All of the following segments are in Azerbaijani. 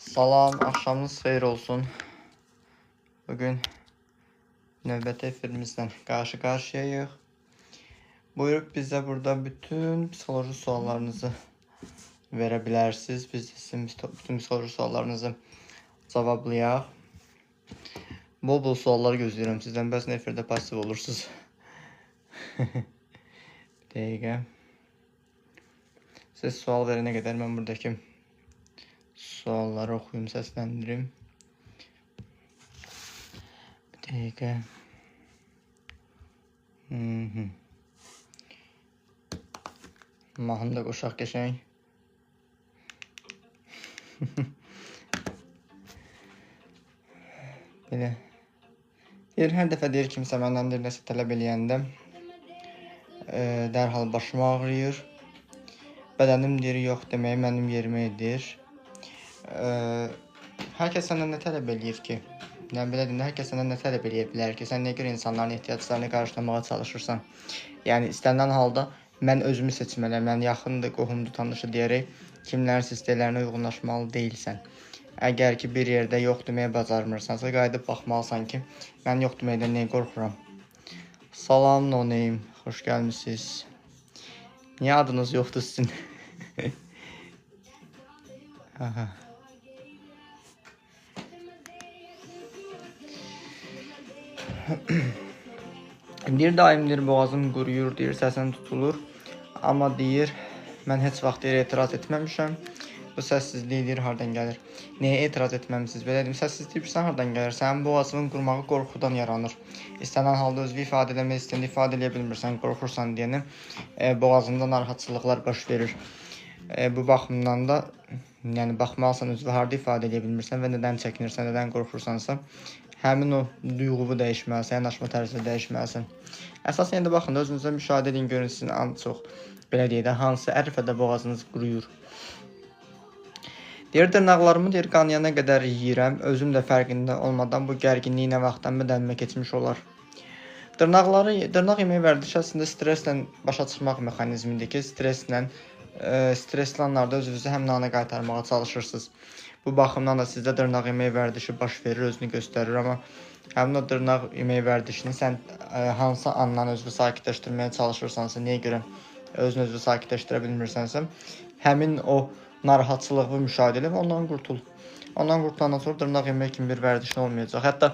Salam, axşamınız xeyir olsun. Bugün növbəti efirimizdən qarşı-qarşıyayıq. Buyurub bizə burada bütün psixoloji suallarınızı verə bilərsiniz. Biz sizin bütün psixoloji suallarınızı cavablayaq. Bol-bol suallar gözləyirəm sizdən. Bəs efirdə pasiv olursunuz. Bir dəqiqə. Siz sual verənə qədər mən buradakı sualları oxuyum, səsləndirim. Bir dəqiqə. Mahnı da qoşaq qəşəng. Belə. Hər dəfə deyir kimsə məndən bir nəsə tələb eləyəndə dərhal başım ağrıyır. Bədənim deyir yox deməyi mənim yerimə edir. Hər kəs səndən nə tələb eləyir ki? Yəni belə deyim, hər kəs səndən nə tələb eləyə bilər ki? Sən niyə görə insanların ehtiyaclarını qarşılamağa çalışırsan? Yəni istənilən halda mən özümü seçməliyəm, yəni yaxındır, qohumdur, tanışı deyərək kimlərin sistemlərinə uyğunlaşmalı deyilsən. Əgər ki bir yerdə yox deməyə bacarmırsansa, qayıdıb baxmalısan ki, mən yox deməkdən niyə qorxuram? Salam, no name, xoş gəlmisiniz. Niyə adınız yoxdur sizin? Bir daim deyir, boğazım quruyur, deyir, səsim tutulur. Amma deyir, mən heç vaxt deyir, etiraz etməmişəm. Bu səssizlik deyir, hardan gəlir? Nəyə etiraz etməmişsiniz? Belə deyim, səssizlik bilirsən hardan gəlir? Sənin boğazının qurmağı qorxudan yaranır. İstənilən halda özünü ifadə eləmək istəyəndə ifadə eləyə bilmirsən, qorxursan deyəni boğazında narahatçılıqlar baş verir. Bu baxımdan da yəni baxmalısan özünü harda ifadə eləyə bilmirsən və nədən çəkinirsən, nədən qorxursansa həmin o duyğunu dəyişməlisən, yanaşma tərzini dəyişməlisən. Əsasən indi baxın, özünüzə müşahidə edin, görün sizin ən çox belə deyək də hansı ərifədə boğazınız quruyur. Deyir, dırnaqlarımı deyir, qanayana qədər yeyirəm, özüm də fərqində olmadan bu gərginliyi nə vaxtdan bədənimə keçmiş olar. Dırnaq yeməyi vərdişi əslində stresslə başa çıxmaq mexanizmidir ki, stresli anlarda özünüzü həm nana qaytarmağa çalışırsınız. Bu baxımdan da sizdə dırnaq yeməyi vərdişi baş verir, özünü göstərir, amma həmin o dırnaq yeməyi vərdişini sən hansı andan özünü sakitləşdirməyə çalışırsansa, niyə görə özünü sakitləşdirə bilmirsənsə, həmin o narahatçılığı müşahidə elə və ondan qurtul. Ondan qurtulandan sonra dırnaq yemək kimi bir vərdişin olmayacaq. Hətta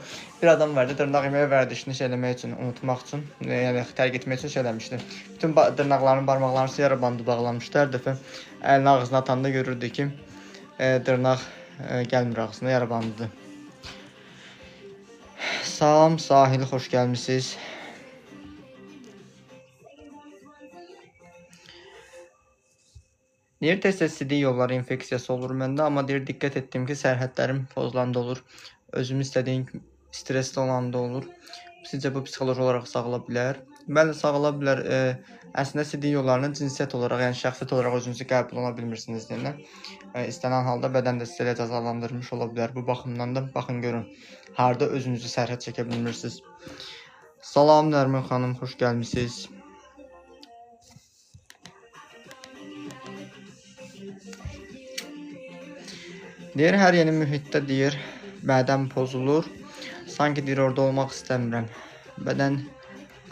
bir adam vardı, dırnaq yeməyi vərdişini eləmək üçün, unutmaq üçün, yəni tərk etmək üçün eləmişdi. Bütün dırnaqlarının, barmaqlarını yara bandı bağlamışdı. Hər dəfə əlini ağzına atanda görürdü ki, dırnaq gəlmir ağzına, yara bandıdır. Salam, Sahil, xoş gəlmisiniz. Deyir, tez-tez sidik yolları infeksiyası olur məndə, amma deyir, diqqət etdim ki, sərhədlərim pozulanda olur, özümü istədiyim stresli olanda olur. Sizcə bu psixoloji olaraq sağala bilər? Bəli, sağala bilər. Əslində sidik yollarını cinsiyyət olaraq, yəni şəxsiyyət olaraq özünüzü qəbul ola bilmirsiniz deyilən. İstənilən halda bədən də sizə elə cəzalandırmış ola bilər. Bu baxımdan da baxın görün, harda özünüzü sərhəd çəkə bilmirsiniz. Salam, Nərmin xanım, xoş gəlmisiniz. Deyir, hər yeni mühitdə deyir, bədən pozulur. Sanki deyir, orada olmaq istəmirəm. Bədən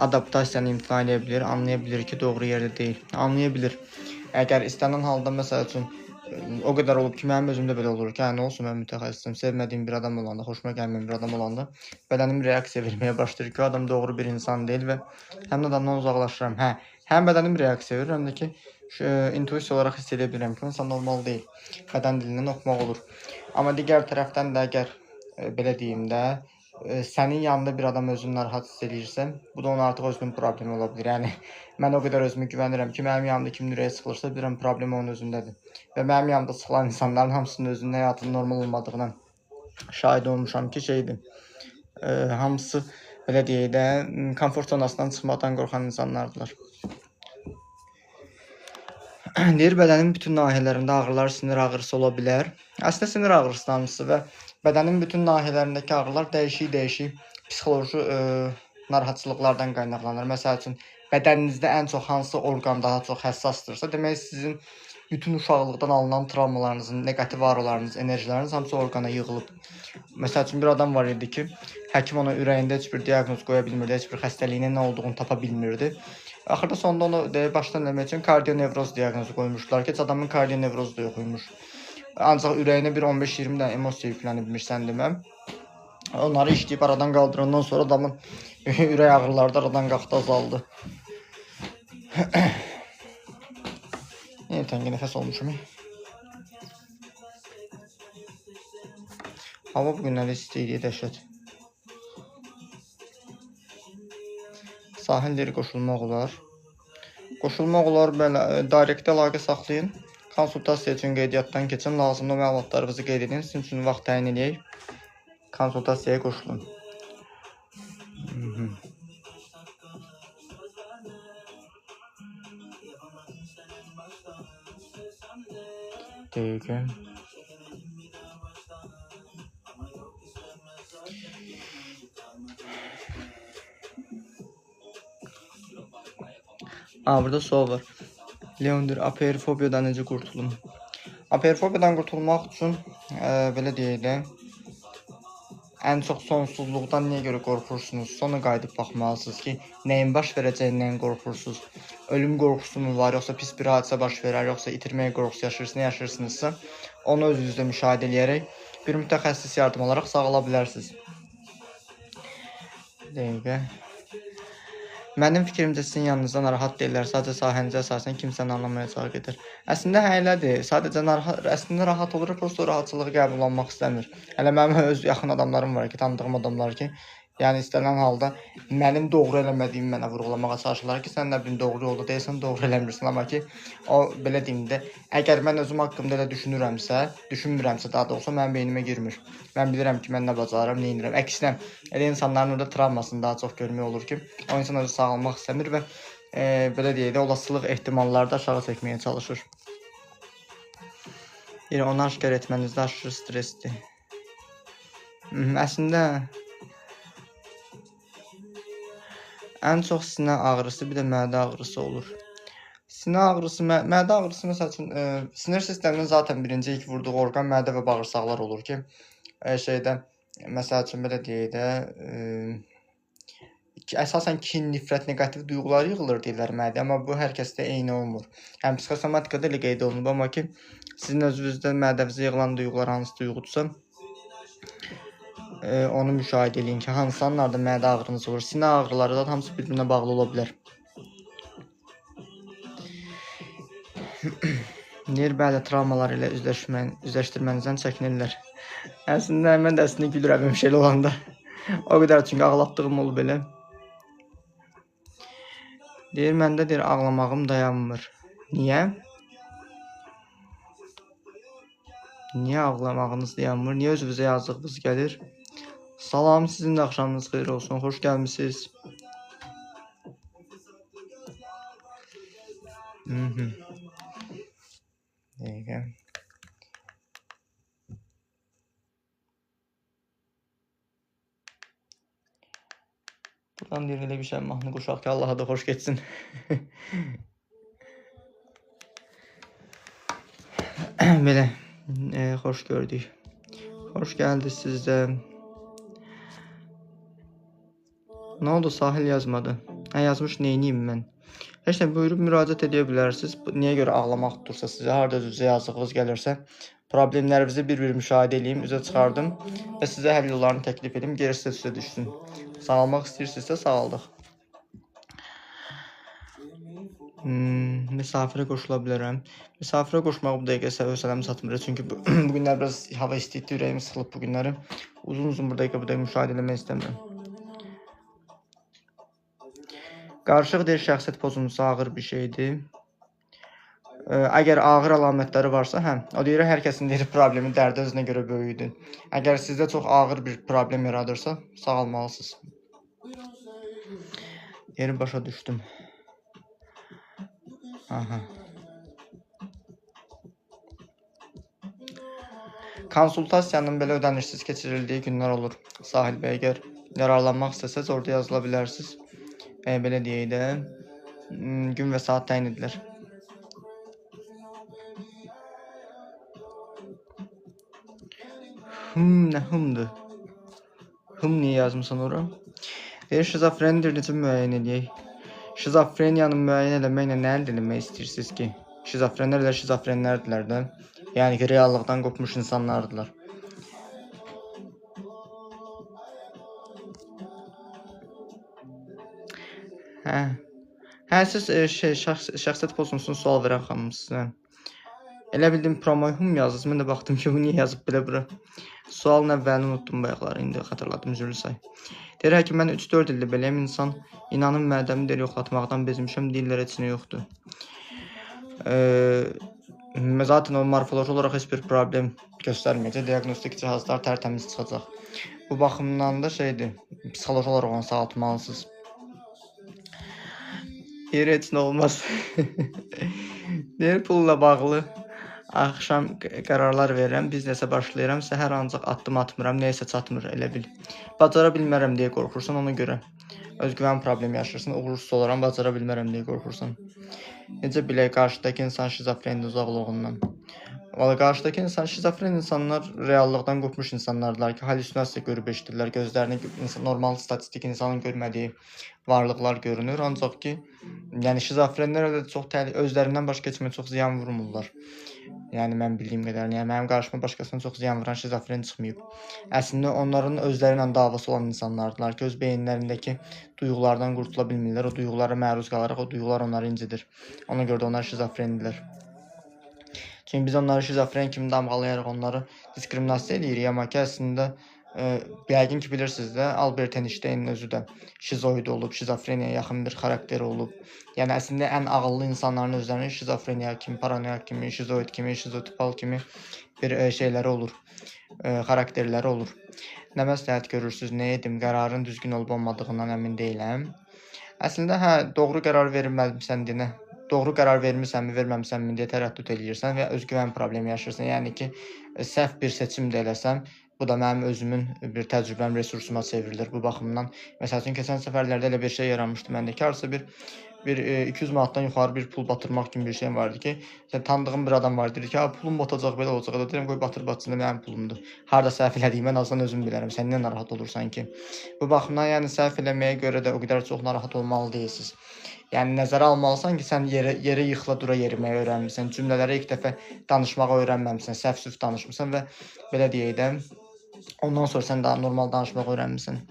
adaptasiyanı imtina edə bilir, anlaya bilir ki, doğru yerdə deyil. Anlaya bilir. Əgər istənilən halda, məsəl üçün, o qədər olub ki, mənim özümdə belə olur ki, nə olsun, mən mütəxəssisim, sevmədiyim bir adam olanda, xoşuma gəlməyən bir adam olanda, bədənim reaksiya verməyə başlayır ki, o adam doğru bir insan deyil və həmin adamdan uzaqlaşıram. Həm bədənim reaksiya verir, həm də ki, intuisiya olaraq hiss edə bilirəm ki, insan normal deyil. Bədən dilindən oxumaq olur. Amma digər tərəfdən də əgər, belə deyim də, sənin yanında bir adam özünü narahat hiss edirsə, bu da onun artıq özünün problemi ola bilir. Yəni, mən o qədər özümü güvənirəm ki, mənim yanımda kimin ürəyi sıxılırsa, bilirəm, problem onun özündədir. Və mənim yanımda sıxılan insanların hamısının özünün həyatının normal olmadığına şahid olmuşam ki, hamısı, belə deyək də, komfort zonasından çıxmaqdan qorxan insanlardılar. Deyir, bədənin bütün nahiyələrində ağrılar, sinir ağrısı ola bilər. Əslində sinir ağrısı hamısı və bədənin bütün nahiyələrindəki ağrılar dəyişik psixoloji narahatçılıqlardan qaynaqlanır. Məsəl üçün, bədəninizdə ən çox hansı orqan daha çox həssasdırsa, demək sizin bütün uşaqlıqdan alınan travmalarınızın, neqativ auralarınız, enerjiləriniz hamısı orqana yığılıb. Məsəl üçün bir adam var idi ki, həkim ona ürəyində heç bir diaqnoz qoya bilmirdi, heç bir xəstəliyinin nə olduğunu tapa bilmirdi. Axırda sonunda onu başdan eləmək üçün kardionevroz diaqnozu qoymuşdular ki, heç adamın kardionevrozu da yox imiş. Ancaq ürəyinə bir 15-20 dənə emosiya yüklənibmiş sən deməm. Onları işləyib aradan qaldırandan sonra adamın ürək ağrıları da aradan qalxdı, azaldı. Yine təngi nəfəs olmuşum. Hava bugünləri isti idi, dəhşət. Sahil deri qoşulmaq olar. Qoşulmaq olar, belə direkt əlaqə saxlayın. Konsultasiya üçün qeydiyyatdan keçin, lazımlı məlumatlarınızı qeyd edin. Sizin üçün vaxt təyin edək. Konsultasiyaya qoşulun. Dəqiqə. Burada sual var. Leondur, aperifobiyadan necə qurtulum? Aperifobiyadan qurtulmaq üçün belə deyək də, ən çox sonsuzluqdan niyə görə qorxursunuz? Sonra qayıdıb baxmalısınız ki, nəyin baş verəcəyindən qorxursunuz? Ölüm qorxusu mu var, yoxsa pis bir hadisə baş verər, yoxsa itirməyə qorxusu yaşayırsınızsa, onu özünüzdə müşahidə edərək bir mütəxəssis yardım alaraq sağala bilərsiniz. Dəqiqə. Mənim fikrimcə sizin yanınızda narahat deyirlər, sadəcə sahənizə əsasən kimsəni anlamayacağı gedir. Əslində elədir, sadəcə əslində rahat olur, prosto rahatçılığı qəbul olunmaq istəmir. Hələ mənim öz yaxın adamlarım var ki, tanıdığım adamlar ki, yəni istənilən halda mənim doğru eləmədiyimi mənə vurğulamağa çalışırlar ki, sən nə bilim doğru yolda deyilsən, doğru eləmirsən, amma ki, o belə deyim də, əgər mən özüm haqqımda elə düşünmürəmsə daha doğrusu mənim beynimə girmir. Mən bilirəm ki, mən nə bacarıram, nə edirəm. Əksinə, elə insanların orada travmasını daha çox görmək olur ki, o insan özü sağalmaq istəmir və belə deyək də, olasılıq ehtimalları da aşağı çəkməyə çalışır. Yəni, onu aşkar etmənizdə aşırı stresdir. Əslində, ən çox sinə ağrısı, bir də mədə ağrısı olur. Sinə ağrısı, mədə ağrısı məsəl üçün, sinir sisteminin zaten birinci ilk vurduğu orqan mədə və bağırsaqlar olur ki, məsəl üçün, belə deyək də, əsasən kin, nifrət, negativ duyğular yığılır deyirlər mədə, amma bu hər kəsdə eyni olmur. Həm psixosomatikada elə qeyd olunub, amma ki, sizin özünüzdə mədəvizə yığılan duyğular hansı duyğudursa, onu müşahidə edin ki, hansı anlarda mədə ağrınız olur. Sinə ağrıları da hamısı bir-birinə bağlı ola bilər. Deyir, bəli, travmalar ilə üzləşdirmənizdən çəkinirlər. Əslində, mən də gülürəm şeylə olanda. O qədər çünki ağlatdığım olub belə. Deyir, məndə deyir, ağlamağım dayanmır. Niyə? Niyə ağlamağınız dayanmır? Niyə özünüzə yazığınız gəlir? Salam, sizin də axşamınız xeyir olsun. Xoş gəlmişsiniz. Dəqiqə. Buradan deyir, elə bir şey mahnı qoşaq ki, Allaha da xoş getsin. Belə, xoş gördük. Xoş gəldiniz siz də. Nə oldu, Sahil yazmadı? Yazmış, neyniyim mən? Heç nə, buyurub müraciət edə bilərsiniz. Niyə görə ağlamaq tutursa sizə, harada üzə yazığınız gəlirsə, problemlərinizi bir-bir müşahidə edeyim, üzə çıxardım və sizə həll yollarını təklif edim, gerisi sizə düşsün. Sağalmaq istəyirsinizsə, sağaldıq. Misafirə qoşula bilərəm. Misafirə qoşmaq bu dəqiqə hövsələm çatmır. Çünki bu günlər biraz hava istəyirdi, ürəyimi sıxılıb bu günləri. Uzun bu dəqiqə müşahidə eləmək istəmirəm. Qarışıq deyir, şəxsiyyət pozuntusu ağır bir şeydir. Əgər ağır əlamətləri varsa, o deyir, hər kəsin deyir, problemi, dərdi özünə görə böyüdür. Əgər sizdə çox ağır bir problem yaradırsa, sağalmalısınız. Deyir, başa düşdüm. Konsultasiyanın belə ödənişsiz keçirildiyi günlər olur. Sahil bəy, əgər yararlanmaq istəsəz, orada yazıla bilərsiniz. Belə deyək də, gün və saat təyin edilir. Nə hımdır? Hım niyə yazmısan ora? Deyir, şizofrenidir, necə müəyyən edək? Şizofreniyanı müəyyən eləməklə nə əldə etmək istəyirsiniz ki? Şizofrenlər şizofrenlərdirlər də. Yəni ki, reallıqdan qopmuş insanlardılar. Siz şəxsiyyət pozuntusunu sual verən xanım sizə. Elə bildim promoy hum yazırsınız. Mən də baxdım ki, bu niyə yazıb belə bura. Sualın əvvəlini unutdum bayaqları, indi xatırladım, üzrlü say. Deyir, həkim, mən 3-4 ildir beləyəm, insan inanın mədəmi deyir, yoxlatmaqdan bezmişəm, deyirlər, heç nə yoxdur. Zaten o morfoloji olaraq heç bir problem göstərməyəcək, diaqnostik cihazlar tərtəmiz çıxacaq. Bu baxımdan da şeydir, psixoloji olaraq onu sağaltmalısınız. Deyir, heç nə olmaz. Deyir, pulla bağlı axşam qərarlar verirəm, biznesə başlayıram, səhər ancaq addım atmıram, neysə çatmır, elə bil. Bacara bilmərəm deyə qorxursan, ona görə özgüvən problemi yaşayırsan, uğursuz olaram, bacara bilmərəm deyə qorxursan. Necə bilək qarşıdakı insan şizofreniya uzaqlığından? Valla qarşıdakı insan, şizofren insanlar reallıqdan qopmuş insanlardılar ki, halüsinasiya görüb eşidirlər, gözlərini normal statistik insanın görmədiyi varlıqlar görünür, ancaq ki, yəni şizofrenlər də çox özlərindən başqa heç çox ziyan vurmurlar. Yəni mən bildiyim qədərini, yəni mənim qarşıma başqasına çox ziyan vuran şizofren çıxmayıb. Əslində onların özləri ilə davası olan insanlardılar ki, öz beyinlərindəki duyğulardan qurtula bilmirlər, o duyğulara məruz qalaraq o duyğular onları incidir. Ona görə də onlar şizofrendirlər. Çünki biz onları şizofren kimi damğalayaraq onları diskriminasiya edirik, amma ki, əslində yəqin ki, bilirsiniz də, Albert Einstein'in özü də şizoid olub, şizofreniyaya yaxın bir xarakteri olub. Yəni, əslində ən ağıllı insanların özlərinin şizofreniya kimi, paranoyak kimi, şizoid kimi, şizotipal kimi bir şeyləri olur, xarakterləri olur. Nə məsləhət görürsünüz, nə edim, qərarın düzgün olub-olmadığından əmin deyiləm. Əslində, doğru qərar verməlisən deyənə, doğru qərar vermisənmi, verməmisənmi deyə tərəddüd eləyirsən və özgüvən problemi yaşayırsan. Yəni ki, səhv bir seçim də eləsəm, bu da mənim özümün bir təcrübəm, resursuma çevrilir. Bu baxımdan, məsəl üçün, keçən səfərlərdə elə bir şey yaranmışdı məndə ki, harasa bir 200 manatdan yuxarı bir pul batırmaq kimi bir şey vardı ki, tanıdığım bir adam var, dedi ki, pulum batacaq, belə olacaq, da deyirəm, qoy batır batsın da mənim pulumdur. Harada səhv elədiyimi mən azdan özüm bilərəm, sən niyə narahat olursan ki? Bu baxımdan, yəni səhv eləməyə görə də o qədər çox narahat olmalı deyilsiniz. Yəni nəzərə almalısan ki, sən yerə yıxıla dura yeriməyi öyrənmirsən, cümlələri ilk dəfə danışmağı öyrənməmisən, səhv-süf danışmısan və belə deyək də, ondan sonra sən daha normal danışmağı öyrənmirsən.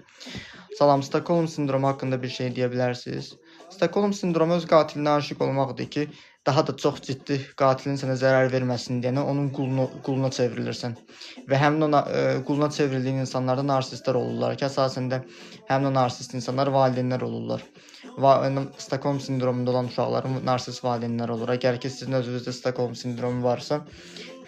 Salam, Stockholm sindromu haqqında bir şey deyə bilərsiniz? Stockholm sindromu öz qatilinə aşiq olmaqdır ki, daha da çox ciddi qatilin sənə zərər verməsin deyənə onun quluna çevrilirsən. Və həmin o quluna çevrildiyin insanlar da narsistlər olurlar ki, əsasən də həmin o narsist insanlar valideynlər olurlar. Stockholm sindromunda olan uşaqların narsist valideynlər olur. Əgər ki, sizin özünüzdə Stockholm sindromu varsa,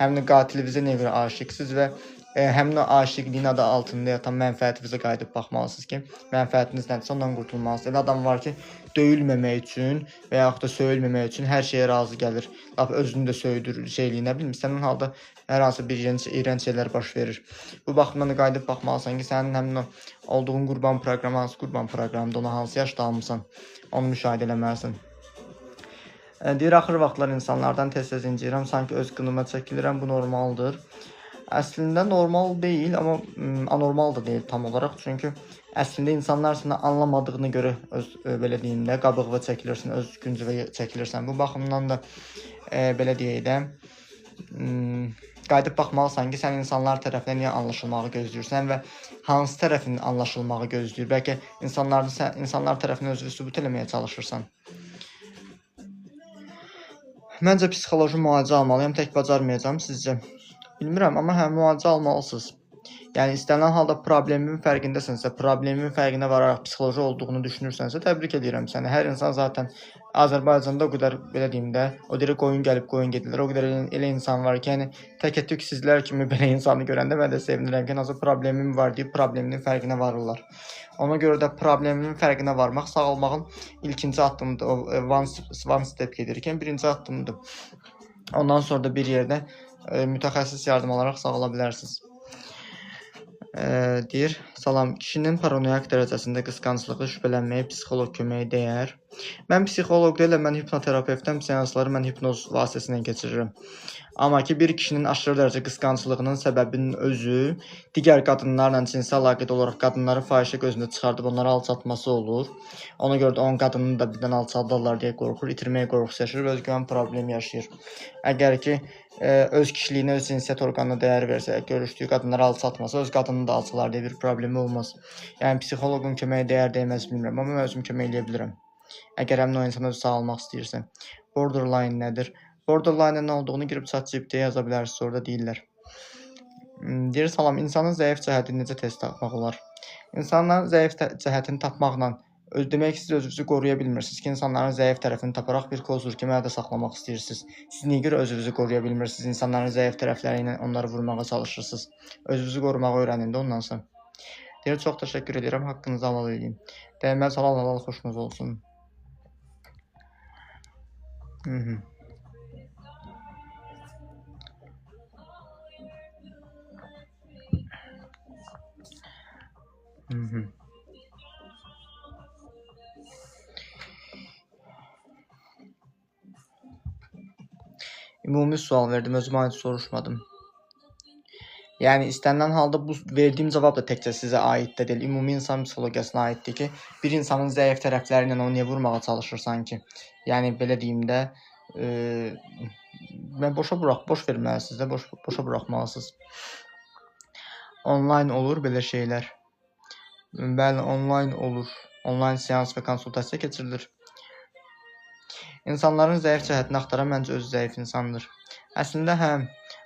həmin qatilinizə nə görə aşiqsiniz və həmin o aşiqliyin adı altında yatan mənfəətinizə qayıdıb baxmalısınız ki, mənfəətiniz nədirsə ondan qurtulmalısınız. Elə adam var ki, döyülməmək üçün və yaxud da söyülməmək üçün hər şeyə razı gəlir. Özünü də söydürür, şeyliyinə bilmirsən, halda hər hansı bir iyrənc şeylər baş verir. Bu baxımdan da qayıdıb baxmalısan ki, sənin həmin o olduğun qurban proqramı, hansı qurban proqramında ona hansı yaşda almısan, onu müşahidə eləməlisən. Deyir, axır vaxtlar insanlardan tez-tez inciyirəm, sanki öz qınıma çəkilirəm, bu normaldır. Əslində normal deyil, amma anormal da deyil tam olaraq. Çünki əslində insanlar səni anlamadığına görə belə deyim də, qabıqva çəkilirsən, öz güncəvə çəkilirsən. Bu baxımdan da belə deyək də, qayıdıb baxmalısan ki, sən insanlar tərəfindən niyə anlaşılmağı gözləyirsən və hansı tərəfin anlaşılmağı gözləyir. Bəlkə insanlar tərəfindən özünü sübut eləməyə çalışırsan. Məncə psixoloji müalicə almalıyam, tək bacarmayacağam sizcə. Bilmirəm, amma müalicə almalısınız. Yəni, istənilən halda problemin fərqindəsənsə, problemin fərqinə vararaq psixoloji olduğunu düşünürsənsə, təbrik edirəm səni. Hər insan zaten Azərbaycanda o qədər, belə deyim də, o deyir, qoyun gəlib, qoyun gedirlər. O qədər elə insan var ki, yəni, tək-tük sizlər kimi belə insanı görəndə mən də sevinirəm ki, nasıl problemim var deyib, probleminin fərqinə varırlar. Ona görə də problemin fərqinə varmaq sağalmağın ilkinci addımıdır. O one step gedirkən birinci addımdır. Ondan sonra da bir yerdə mütəxəssis yardım alaraq sağala bilərsiniz. Deyir, salam, kişinin paranoyak dərəcəsində qısqanclığı şübhələnməyə psixoloq köməyi dəyər. Mən psixoloq deyiləm, mən hipnoterapevtəm, seansları mən hipnoz vasitəsilə keçirirəm. Amma ki, bir kişinin aşırı dərəcə qısqanclığının səbəbinin özü digər qadınlarla cinsi əlaqədə olaraq qadınları fahişə gözünə çıxardıb onları alçatması olur. Ona görə də onun qadını da birdən alçaldarlar deyə qorxur, itirməyə qorxusu yaşayır və özgüvən problemi yaşayır. Əgər ki, öz kişiliyinə, öz cinsiyyət orqanına dəyər versə, görüşdüyü qadınları alçatmasa, öz qadını da alçalar deyə bir problemi olmaz. Yəni psixoloqun köməyə dəyər dəyməz bilmirəm, amma mən özüm kömək eləyə bilirəm. Əgər həmin o insan özü sağalmaq istəyirsə. Borderline nədir? Borderline nə olduğunu girib ChatGPT-yə yaza bilərsiniz, orada deyirlər. Deyir, salam, insanın zəif cəhətini necə tez tapmaq olar? İnsanların zəif cəhətini tapmaqla demək ki, siz özünüzü qoruya bilmirsiniz ki, insanların zəif tərəfini taparaq bir kozur kimi əldə saxlamaq istəyirsiniz. Siz niyə görə özünüzü qoruya bilmirsiniz? İnsanların zəif tərəfləri ilə onları vurmağa çalışırsınız. Özünüzü qorumağı öyrənin də ondan sonra. Deyir, çox təşəkkür edirəm, haqqınızı halal edin. Dəyməz, halal xoşunuz olsun. Ümumi sual verdim, özümə aid soruşmadım. Yəni istənilən halda bu verdiyim cavab da təkcə sizə aid də deyil, ümumi insan psixologiyasına aiddir ki, bir insanın zəif tərəfləri ilə onu niyə vurmağa çalışırsan ki? Yəni belə deyim də, mən boş verməlisiniz də, boşa buraxmalısınız. Onlayn olur belə şeylər. Bəli, onlayn olur. Onlayn seans və konsultasiya keçirilir. İnsanların zəif cəhətini axtaran məncə özü zəif insandır. Əslində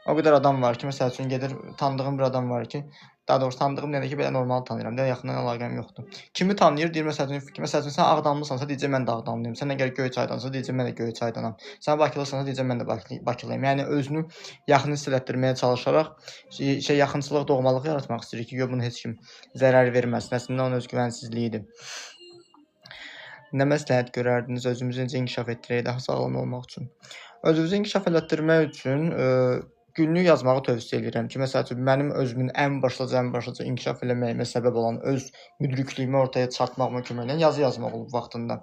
o qədər adam var ki, məsəl üçün gedir, tanıdığım bir adam var ki, daha doğrusu tanıdığım deyəndə ki, belə normal tanıyıram, də yaxından əlaqəm yoxdur. Kimi tanıyır, deyir məsəl üçün sən Ağdamlısansa deyəcək mən də Ağdamlıyam. Sən əgər Göyçaydansa deyəcək mən də Göyçaydanam. Sən Bakılısansa deyəcək mən də Bakılıyam. Yəni özünü yaxın hiss etdirməyə çalışaraq yaxınçılıq, doğmalıq yaratmaq istəyir ki, bunu heç kim zərər verməsin. Əslində onun özgüvənsizliyidir. Nə məsləhət görərdiniz özümüzü necə inkişaf etdirək daha sağlam olmaq üçün? Özünüzü inkişaf etdirmək üçün günlük yazmağı tövsiyə edirəm ki, məsəl üçün mənim özümün ən başlıca inkişaf eləməyimə səbəb olan öz müdrikliyimi ortaya çıxartmağıma kömək edən yazı yazmaq olub vaxtında.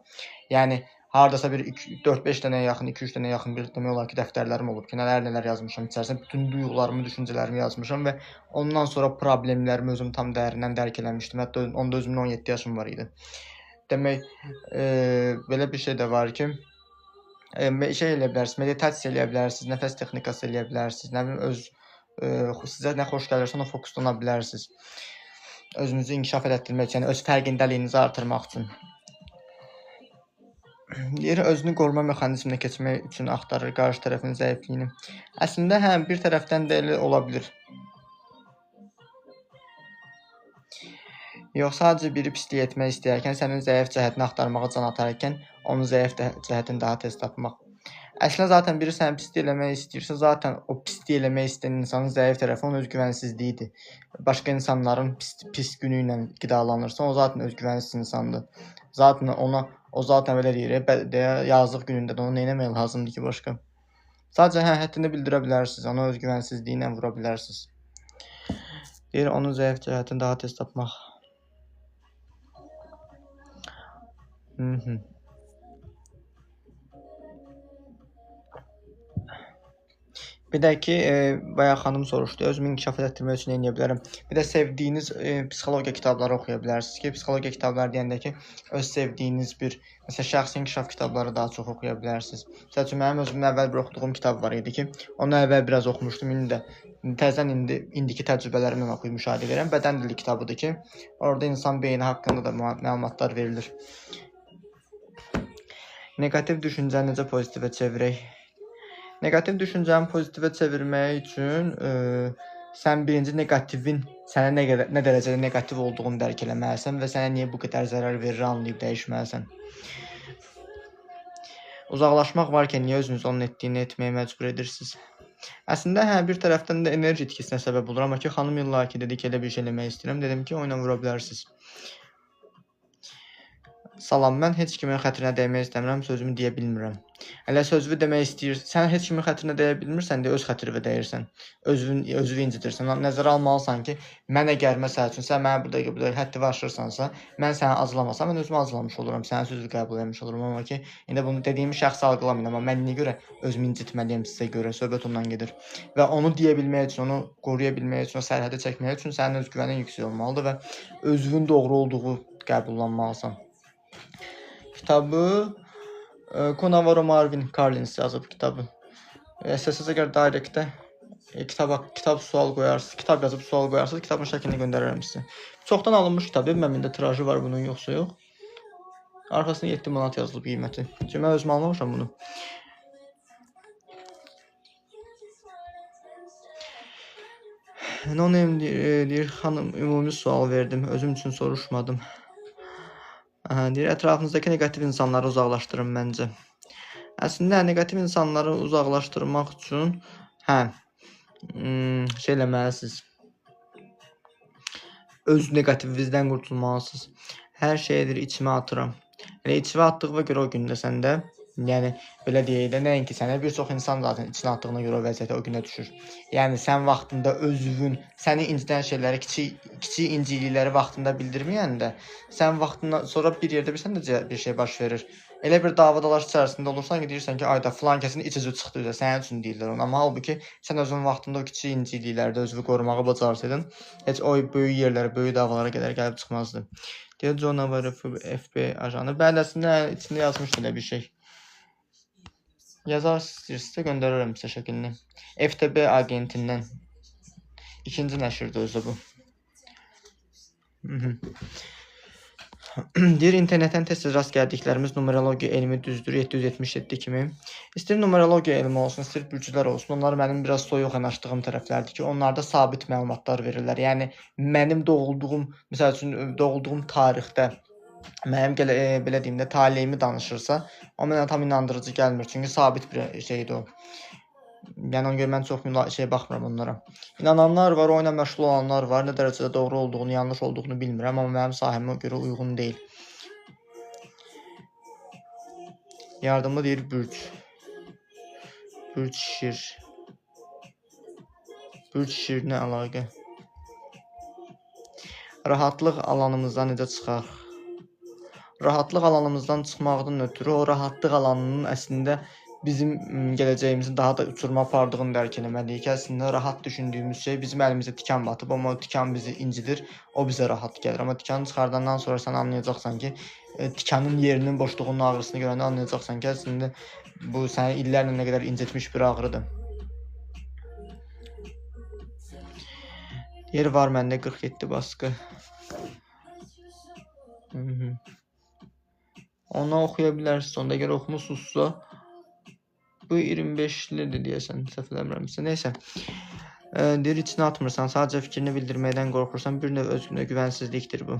Yəni hardasa bir 4-5 dənəyə yaxın, 2-3 dənəyə yaxın bir demək olar ki, dəftərlərim olub ki, nələr yazmışam içərisində, bütün duyğularımı, düşüncələrimi yazmışam və ondan sonra problemlərimi özüm tam dərindən dərk eləmişdim. Hətta onda özümün 17 yaşım var idi. Demək, belə bir şey də var ki, şey eləyə bilərsiniz, meditasiya eləyə bilərsiniz, nəfəs texnikası eləyə bilərsiniz, nə bilim, sizə nə xoş gəlirsə ona fokuslana bilərsiniz. Özünüzü inkişaf etdirmək üçün, yəni öz fərqindəliyinizi artırmaq üçün. Deyir, özünü qoruma mexanizminə keçmək üçün axtarır qarşı tərəfin zəifliyini. Əslində, bir tərəfdən də elə ola bilir. Yox, sadəcə biri pislik etmək istəyərkən, sənin zəif cəhətini axtarmağa can atarkən, onun zəif cəhətini daha tez tapmaq. Əslində, zaten biri səni pislik eləmək istəyirsə, zaten o pislik eləmək istəyən insanın zəif tərəfi onun özgüvənsizliyidir. Başqa insanların pis günü ilə qidalanırsa, o zaten özgüvənsiz insandır. Zaten o zaten belə deyir, yazıq günündə də onu nə eləmək lazımdır ki, başqa? Sadəcə həddini bildirə bilərsiniz, onu özgüvənsizliyi ilə vura bilərsiniz. Deyir, onun zəif cəhətini daha tez tapmaq. Bir də ki, bayaq xanım soruşdu, özümü inkişaf etdirmək üçün nə edə bilərəm? Bir də sevdiyiniz psixologiya kitabları oxuya bilərsiniz ki, psixologiya kitabları deyəndə ki, öz sevdiyiniz bir, məsələn, şəxsi inkişaf kitabları daha çox oxuya bilərsiniz. Məsəl üçün, mənim özümün əvvəl bir oxuduğum kitab var idi ki, onu əvvəl biraz oxumuşdum, indi də təzədən indiki təcrübələrimlə oxuyub müşahidə edirəm. Bədən dili kitabıdır ki, orada insan beyni haqqında da məlumatlar verilir. Negativ düşüncəni necə pozitivə çevirək? Negativ düşüncəni pozitivə çevirmək üçün sən birinci negativin sənə nə dərəcədə negativ olduğunu dərk eləməlisən və sənə niyə bu qədər zərər verir anlayıb dəyişməlisən. Uzaqlaşmaq varkən niyə özünüz onun etdiyini etməyə məcbur edirsiniz? Əslində, bir tərəfdən də enerji itkisinə səbəb olur, amma ki, xanım illa ki, dedi ki, elə bir şey eləmək istəyirəm, dedim ki, oyuna vura bilərsiniz. Salam, mən heç kimin xətrinə dəymək istəmirəm, sözümü deyə bilmirəm. Hələ sözünü demək istəyirsən, sən heç kimin xətrinə dəyə bilmirsən deyə öz xətrinə dəyirsən. Özünü incitirsən. Nəzərə almalısan ki, mən əgər məsəl üçün sən mənə burada həddini aşırsansa, mən səni acılamasam, mən özümü acılamış oluram, sənin sözünü qəbul etmiş olurum. Amma ki, indi bunu dediyimi şəxsi algılamayın, amma mən niyə görə özümü incitməliyəm sizə görə? Söhbət ondan gedir. Və onu deyə bilmək üçün, onu qoruya bilmək üçün, o sərhədi çəkmək üçün sənin özgüvənin yüksək olmalıdır və özünün doğru olduğu qəbullanmalısan. Kitabı Conavaro Marvin Collins yazıb kitabı. İstəsəz əgər direktdə kitab sual qoyarsınız, kitab yazıb sual qoyarsınız, kitabın şəklini göndərərəm sizə. Çoxdan alınmış kitab, bilmirəm indi tirajı var bunun yoxsa yox. Arxasına 7 manat yazılıb qiyməti. Çünki mən özüm almamışam bunu. Anonim deyir, xanım, ümumi sual verdim, özüm üçün soruşmadım. Deyir, ətrafınızdakı negativ insanları uzaqlaşdırın məncə. Əslində, negativ insanları uzaqlaşdırmaq üçün, şey eləməlisiniz. Öz negativinizdən qurtulmalısınız. Hər şeydir, içimə atıram. Elə içimə atdığına görə o gündə səndə, yəni belə deyək də, nəinki sənə, bir çox insan zaten içinə atdığına görə o vəziyyətə o günə düşür. Yəni sən vaxtında özünün, səni incidən şeyləri, kiçik incilikləri vaxtında bildirməyəndə, sən vaxtından sonra bir yerdə bilsən necə bir şey baş verir. Elə bir davadalaş içərisində olursan ki, deyirsən ki, ayda filan kəsin iç üzü çıxdı üzə, sənin üçün deyirlər onu. Amma halbuki sən özün vaxtında o kiçik inciliklərdə özünü qorumağı bacarsaydın, heç o böyük yerlərə, böyük davalara qədər gəlib çıxmazdı. Deyir, John Navarro FBI ajanı. Bəhləsində içində yazmışdı elə bir şey. Yazar istəyirsə göndərərəm sizə şəklini. FTB agentindən. İkinci nəşrdir özü bu. Deyir, internetdən tez-tez rast gəldiklərimiz numerologiya elmi düzdür, 777 kimi. İstəyir numerologiya elmi olsun, istəyir bürcülər olsun. Onlar mənim biraz soyuq yanaşdığım tərəflərdir ki, onlarda sabit məlumatlar verirlər. Yəni, mənim məsəl üçün, doğulduğum tarixdə mənim belə deyim də, taleyimi danışırsa, o mənə tam inandırıcı gəlmir. Çünki sabit bir şeydir o. Yəni, ona görə mən çox baxmıram onlara. İnananlar var, o ilə məşğul olanlar var. Nə dərəcədə doğru olduğunu, yanlış olduğunu bilmirəm, amma mənim sahəmə görə uyğun deyil. Yardımlı deyir bürc. Bürc şir. Bürc şir nə əlaqə? Rahatlıq alanımızdan necə çıxaq? Rahatlıq alanımızdan çıxmaqdan ötürü o rahatlıq alanının əslində bizim gələcəyimizi daha da uçuruma apardığını dərk eləməliyik ki, əslində rahat düşündüyümüz şey bizim əlimizə tikan batıb, amma o tikan bizi incidir, o bizə rahat gəlir. Amma tikanı çıxardandan sonra sən anlayacaqsan ki, tikanın yerinin boşluğunun ağrısını görəndə anlayacaqsan ki, əslində bu səni illərlə nə qədər incitmiş bir ağrıdır. Yer var məndə 47 baskı. Onu oxuya bilərsiniz, onda əgər oxumusunuzsa, bu 25-lidir deyəsən, səhv eləmirəmsə. Neysə. Deyir, içinə atmırsan, sadəcə fikrini bildirməkdən qorxursan, bir növ özünə güvənsizlikdir bu.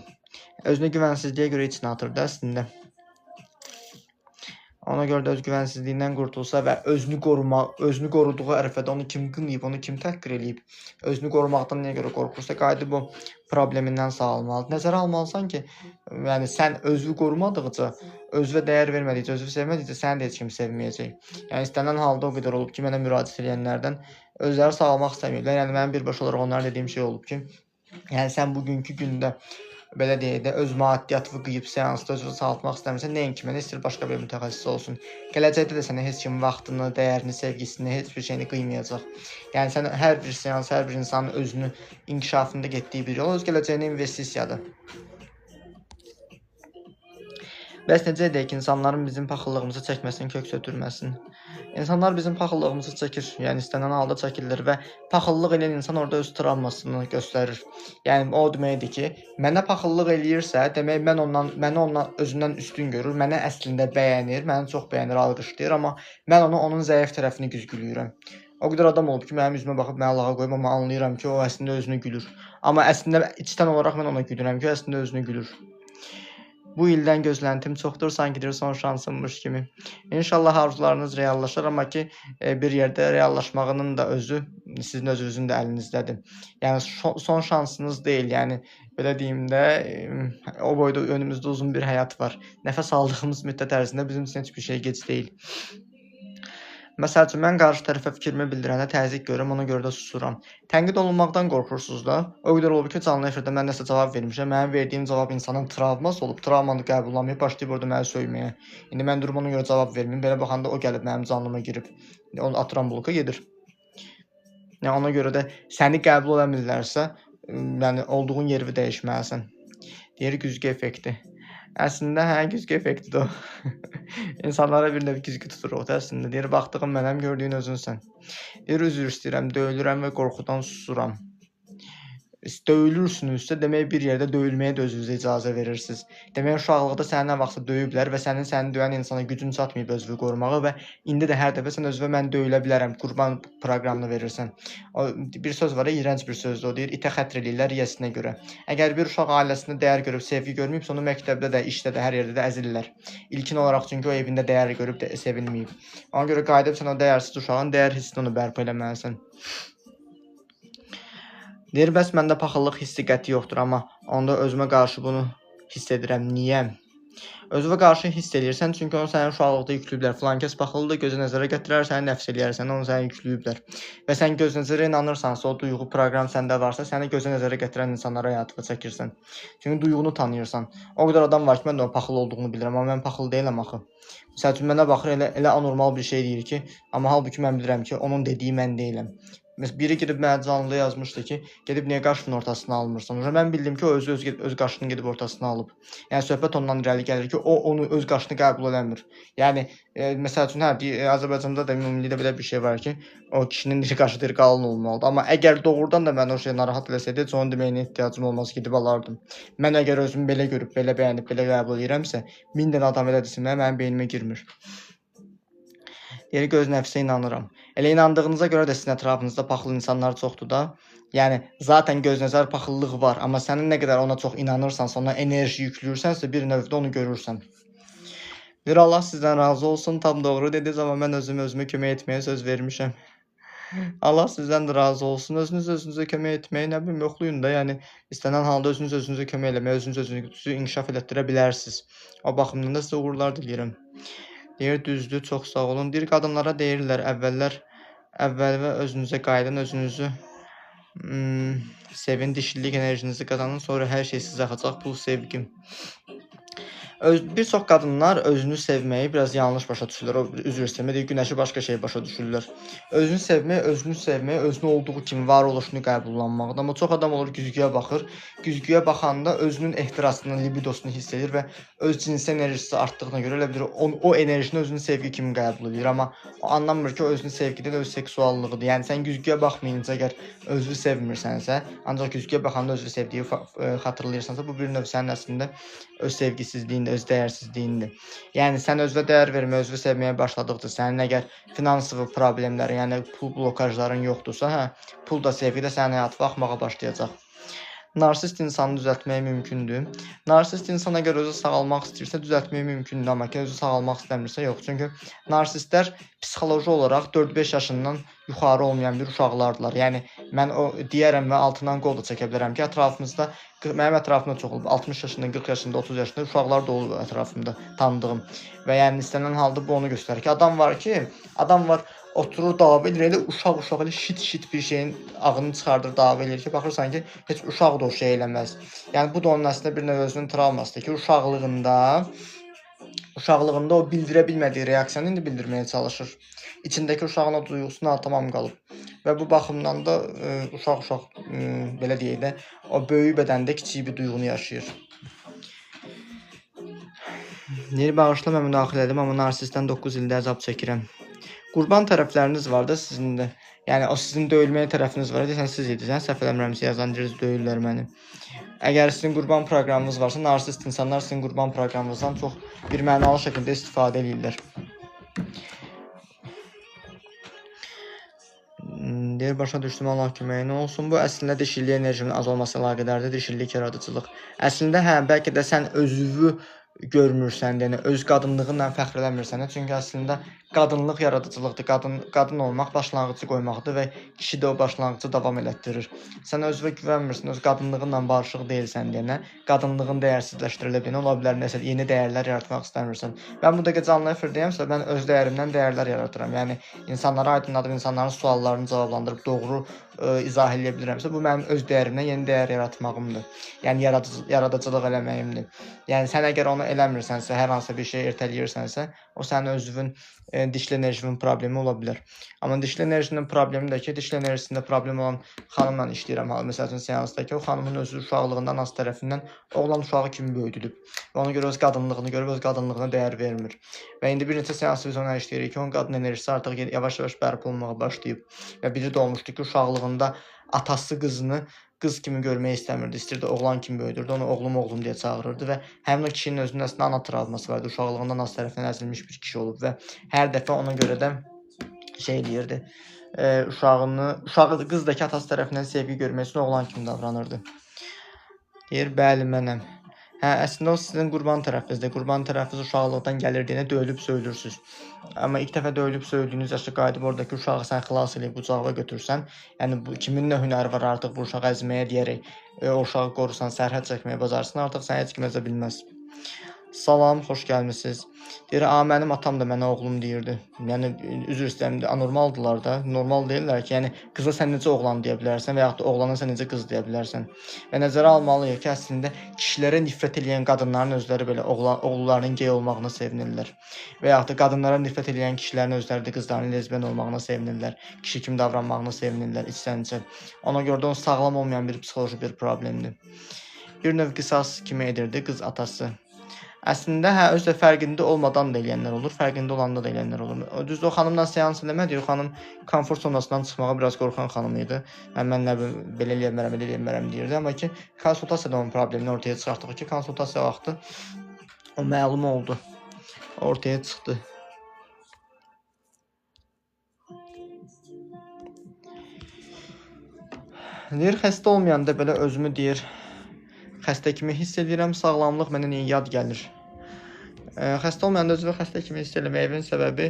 Özünə güvənsizliyə görə içinə atır da əslində. Ona görə də öz güvənsizliyindən qurtulsa və özünü qoruduğu ərəfədə onu kim qınayıb, onu kim təhqir eləyib, özünü qorumaqdan niyə görə qorxursa, qayıdıb bu problemindən sağalmalıdır. Nəzərə almalısan ki, yəni sən özünü qorumadıqca, özünə dəyər vermədikcə, özünü sevmədikcə səni də heç kim sevməyəcək. Yəni istənilən halda o qədər olub ki, mənə müraciət edənlərdən özləri sağalmaq istəmirlər. Yəni mənim birbaşa olaraq onlara dediyim şey olub ki, yəni sən bugünkü gündə belə deyək də, öz maddiyyatını qıyıb seansda özünü sağaltmaq istəmirsən, nəinki mənə istəyir başqa bir mütəxəssis olsun. Gələcəkdə də sənə heç kim vaxtını, dəyərini, sevgisini, heç bir şeyini qıymayacaq. Yəni sən hər bir seans, hər bir insanın özünü inkişafında getdiyi bir yol öz gələcəyinə investisiyadır. Bəs necə edək ki, insanların bizim paxıllığımızı çəkməsin, köks ötürməsin? İnsanlar bizim paxıllığımızı çəkir, yəni istənilən halda çəkirlər və paxıllıq edən insan orada öz travmasını göstərir. Yəni o deməkdir ki, mənə paxıllıq eləyirsə, demək məni ondan özündən üstün görür, mənə əslində bəyənir, məni çox bəyənir, alqışlayır, amma mən onun zəif tərəfini güzgülüyürəm. O qədər adam olub ki, mənim üzümə baxıb mənə lağa qoyub, amma anlayıram ki, o əslində özünü gülür. Amma əslində içdən olaraq mən ona gülürəm ki, o əslində özünü gülür. Bu ildən gözləntim çoxdur, sanki deyir son şansımmış kimi. İnşallah arzularınız reallaşır, amma ki bir yerdə reallaşmağının da özü sizin özünüzün də əlinizdədir. Yəni son şansınız deyil. Yəni belə deyim də, o boyda önümüzdə uzun bir həyat var. Nəfəs aldığımız müddət ərzində bizim üçün heç bir şey gec deyil. Məsəl üçün, mən qarşı tərəfə fikrimi bildirəndə təzyiq görürəm, ona görə də susuram. Tənqid olunmaqdan qorxursunuz da. O qədər olub ki, canlı efirdə mən nəsə cavab vermişəm. Mənim verdiyim cavab insanın travması olub, travmanı qəbullanmayıb, başlayıb orada məni söyməyə. İndi mən durub ona görə cavab verməyim. Belə baxanda o gəlib mənim canlıma girib. Onu atıram bloka gedir. Yəni ona görə də səni qəbul eləmirlərsə, yəni olduğun yeri dəyişməlisən. Deyir güzgü effekti. Əslində güzgü effektidir o. İnsanlara bir növ güzgü tuturuq da əslində. Deyir baxdığım mənəm, gördüyün özünsən. Deyir üzr istəyirəm, döyülürəm və qorxudan susuram. Döyülürsünüzsə, demək bir yerdə döyülməyə də özünüzə icazə verirsiniz. Demək uşaqlıqda səni nə vaxtsa döyüblər və səni döyən insana gücün çatmayıb özünü qorumağa və indi də hər dəfə sən özünə mən döyülə bilərəm, qurban proqramını verirsən. O bir söz var, iyrənc bir sözdür, o deyir, itə xətr eləyirlər yəsinə görə. Əgər bir uşaq ailəsində dəyər görüb, sevgi görməyibsə, onu məktəbdə də, işdə də, hər yerdə də əzilirlər. İlkin olaraq çünki o evində dəyər görüb də sevinməyib. Ona görə qayıdıb sən o dəyərsiz uşağın dəyər hissini onu bərpa eləməlisən. Deyir, bəs məndə paxıllıq hissi qəti yoxdur, amma onda özümə qarşı bunu hiss edirəm. Niyə? Özünə qarşı hiss edirsən, çünki onu sənin uşaqlıqda yüklüyüblər. Filan kəs paxıllıdır, gözə nəzərə gətirər, səni nəfs eləyərsən, onu səni yüklüyüblər. Və sən göz nəzərə inanırsansa, o duyğu proqram səndə varsa, səni gözə nəzərə gətirən insanlara həyatına çəkirsən. Çünki duyğunu tanıyırsan. O qədər adam var ki, mən də o paxıl olduğunu bilirəm, amma mən paxıl deyiləm axı. Məsəl üçün, mənə baxır, elə anormal bir şey deyir ki, amma halbuki mən bilirəm ki, onun dediyi mən deyiləm. Məsələn, biri gedib mənə canlıda yazmışdı ki, gedib niyə qaşının ortasına almırsan? Mən bildim ki, o öz qaşını gedib ortasına alıb. Yəni söhbət ondan irəli gəlir ki, o onu öz qaşını qəbul eləmir. Yəni məsəl üçün Azərbaycanda da ümumilikdə belə bir şey var ki, o kişinin qaşı deyir qalın olmalıdır. Amma əgər doğrudan da mən o şey narahat eləsəydi, heç onun deməyinə ehtiyacım olmaz, gedib alardım. Mən əgər özümü belə görüb, belə bəyənib, belə qəbul edirəmsə, 1000 dənə adam elə desinlər, mənim beynimə girmir. Deyir, göz nəfsə inanıram. Elə inandığınıza görə də sizin ətrafınızda paxıl insanlar çoxdur da. Yəni, zaten göz nəzər paxıllıq var, amma sənin nə qədər ona çox inanırsansa, ona enerji yüklürsənsə, bir növdə onu görürsən. Deyir, Allah sizdən razı olsun, tam doğru dediniz, amma mən özümə kömək etməyə söz vermişəm. Allah sizdən də razı olsun. Özünüzə kömək etməyi nə bilim yoxlayın da. Yəni istənilən halda özünüzə kömək eləməyə, özünüzü inkişaf etdirə bilərsiniz. O baxımdan da sizə uğurlar diləyirəm. Deyir, düzdür, çox sağ olun. Deyir, qadınlara deyirlər, əvvəl özünüzə qayıdın, özünüzü sevin, dişillik enerjinizi qazanın, sonra hər şey sizə axacaq, pul, sevgi. Bir çox qadınlar özünü sevməyi biraz yanlış başa düşürlər. O üzr istəmə deyir, günəşi başqa şey başa düşürlər. Özünü sevməyi, özünü olduğu kimi var oluşunu qəbullanmaqdır. Amma çox adam olur güzgüyə baxır. Güzgüyə baxanda özünün ehtirasını, libidosunu hiss edir və öz cinsi enerjisi artdığına görə elə bilir o enerjini özünü sevgi kimi qəbul edir. Amma o anlamır ki, o özünü sevgi deyil, öz seksuallığıdır. Yəni sən güzgüyə baxmayınca əgər özünü sevmirsənsə, ancaq güzgüyə baxanda özünü sevdiyi xatırlayırsansa, bu bir növ sənin əslində öz sevgisizliyindir, öz dəyərsizliyindir. Yəni sən özünə dəyər verməyə, özünü sevməyə başladıqca sənin əgər finansiv problemlərin, yəni pul blokajların yoxdursa, pul da sevgi də sənin həyatına axmağa başlayacaq. Narsist insanı düzəltmək mümkündür. Narsist insan əgər özü sağalmaq istəyirsə düzəltmək mümkündür, amma ki özü sağalmaq istəmirsə yox. Çünki narsistlər psixoloji olaraq 4-5 yaşından yuxarı olmayan bir uşaqlardılar. Yəni mən o deyərəm və altından qol da çəkə bilərəm ki, ətrafımızda mənim ətrafımda çox olub. 60 yaşında, 40 yaşında, 30 yaşında uşaqlar da olub ətrafımda tanıdığım. Və yəni istənilən halda bu onu göstərir ki, adam var oturur dava edir, elə uşaq elə şit bir şeyin ağını çıxardır, dava edir ki, baxırsan ki, heç uşaq da o şey eləməz. Yəni bu da onun əslində bir növ özünün travmasıdır ki, uşaqlığında o bildirə bilmədiyi reaksiyanı indi bildirməyə çalışır. İçindəki uşağın o duyğusuna tamam qalıb. Və bu baxımdan da uşaq belə deyək də, o böyük bədəndə kiçik bir duyğunu yaşayır. Deyir, bağışla mən müdaxilə edim, amma narsistdən 9 ildə əzab çəkirəm. Qurban tərəfləriniz var da sizin də. Yəni o sizin döyülməyə tərəfiniz var. Desən siz idiniz, səhv eləmirəmsə yazan diriz döyürlər məni. Əgər sizin qurban proqramınız varsa, narsist insanlar sizin qurban proqramınızdan çox bir mənalı şəkildə istifadə edirlər. Deyir, başa düşdüm, Allah köməyinə olsun. Bu əslində dişillik enerjinin az olması əlaqədardır, dişillik yaradıcılıq. Əslində bəlkə də sən özünü görmürsən, yəni öz qadınlığınla fəxr eləmirsən. Çünki əslində qadınlıq yaradıcılıqdır. Qadın olmaq başlanğıcı qoymaqdır və kişi də o başlanğıcı davam elətdirir. Sən özünə güvənmirsən, öz qadınlığınla barışıq deyilsən deyənə, qadınlığın dəyərsizləşdirilib deyənə, ola bilər nəsə yeni dəyərlər yaratmaq istəmirsən. Mən bu dəqiqə canlı efirdəyəmsə, mən öz dəyərimdən dəyərlər yaradıram. Yəni insanlara aydınladıb, insanların suallarını cavablandırıb doğru izah edə bilirəmsə, bu mənim öz dəyərimdən yeni dəyər yaratmağımdır. Yəni yaradıcılıq eləməyimdir. Yəni sən əgər onu eləmirsənsə, hər hansı bir şey ertələyirsənsə, o sənin özünün dişli enerjinin problemi ola bilər. Amma dişli enerjinin problemi də ki, dişli enerjisində problem olan xanımla işləyirəm. Məsəl üçün seansdakı o xanımın özü uşaqlığından anası tərəfindən oğlan uşağı kimi böyüdülüb. Və ona görə öz qadınlığını görüb öz qadınlığına dəyər vermir. Və indi bir neçə seans biz ona işləyirik ki, onun qadın enerjisi artıq yavaş-yavaş bərpa olmağa başlayıb. Və biri də olmuşdu ki, uşaqlığında atası qızını qız kimi görmək istəmirdi. İstirdi oğlan kimi böyüdürdü. Onu oğlum deyə çağırırdı və həmin o kişinin özünün əslində ana travması vardı. Uşaqlığında anası tərəfindən əzilmiş bir kişi olub və hər dəfə ona görə də şey deyirdi. Uşağı qızdakı atası tərəfindən sevgi görmək üçün oğlan kimi davranırdı. Deyir, bəli mənəm. Hə, əslində o sizin qurban tərəfinizdir. Qurban tərəfiniz uşaqlıqdan gəlir deyənə döyülüb söyülürsünüz. Amma ilk dəfə döyülüb söyüldüyünüz yaşda qayıdıb oradakı uşağı sən xilas edib qucağına götürsən, yəni bu kimin nə hünəri var artıq bu uşağı əzməyə deyərək o uşağı qorusan, sərhəd çəkməyə bacarsın, artıq sən heç kim əzə bilməz. Salam, xoş gəlmisiniz. Deyir, mənim atam da mənə oğlum deyirdi. Yəni üzr istəyirəm, anormaldılar da, normal deyirlər ki, yəni qıza sən necə oğlan deyə bilərsən və yaxud da oğlana sən necə qız deyə bilərsən. Və nəzərə almalıyıq ki, əslində kişilərə nifrət edən qadınların özləri belə oğullarının gey olmağına sevinirlər. Və yaxud da qadınlara nifrət edən kişilərin özləri də qızlarının lezbiyan olmağına sevinirlər. Kişi kimi davranmağına sevinirlər içdən-içə. Ona görə də onun sağlam olmayan bir psixoloji bir problemdir. Bir növ qisas kimi edirdi qız atası. Əslində, hə, özü də fərqində olmadan da eləyənlər olur, fərqində olanda da eləyənlər olur. Düzdür, o xanımla seans eləmədi, o xanım komfort zonasından çıxmağa biraz qorxan xanım idi. Mən nə belə eləyəmərəm deyirdi. Amma ki, konsultasiyada onun problemini ortaya çıxartdıq ki, konsultasiya vaxtı o məlum oldu, ortaya çıxdı. Deyir, xəstə olmayanda belə özümü deyir, xəstə kimi hiss edirəm, sağlamlıq mənə yad gəlir. Xəstə olmayanda özümü xəstə kimi hiss eləməyimin səbəbi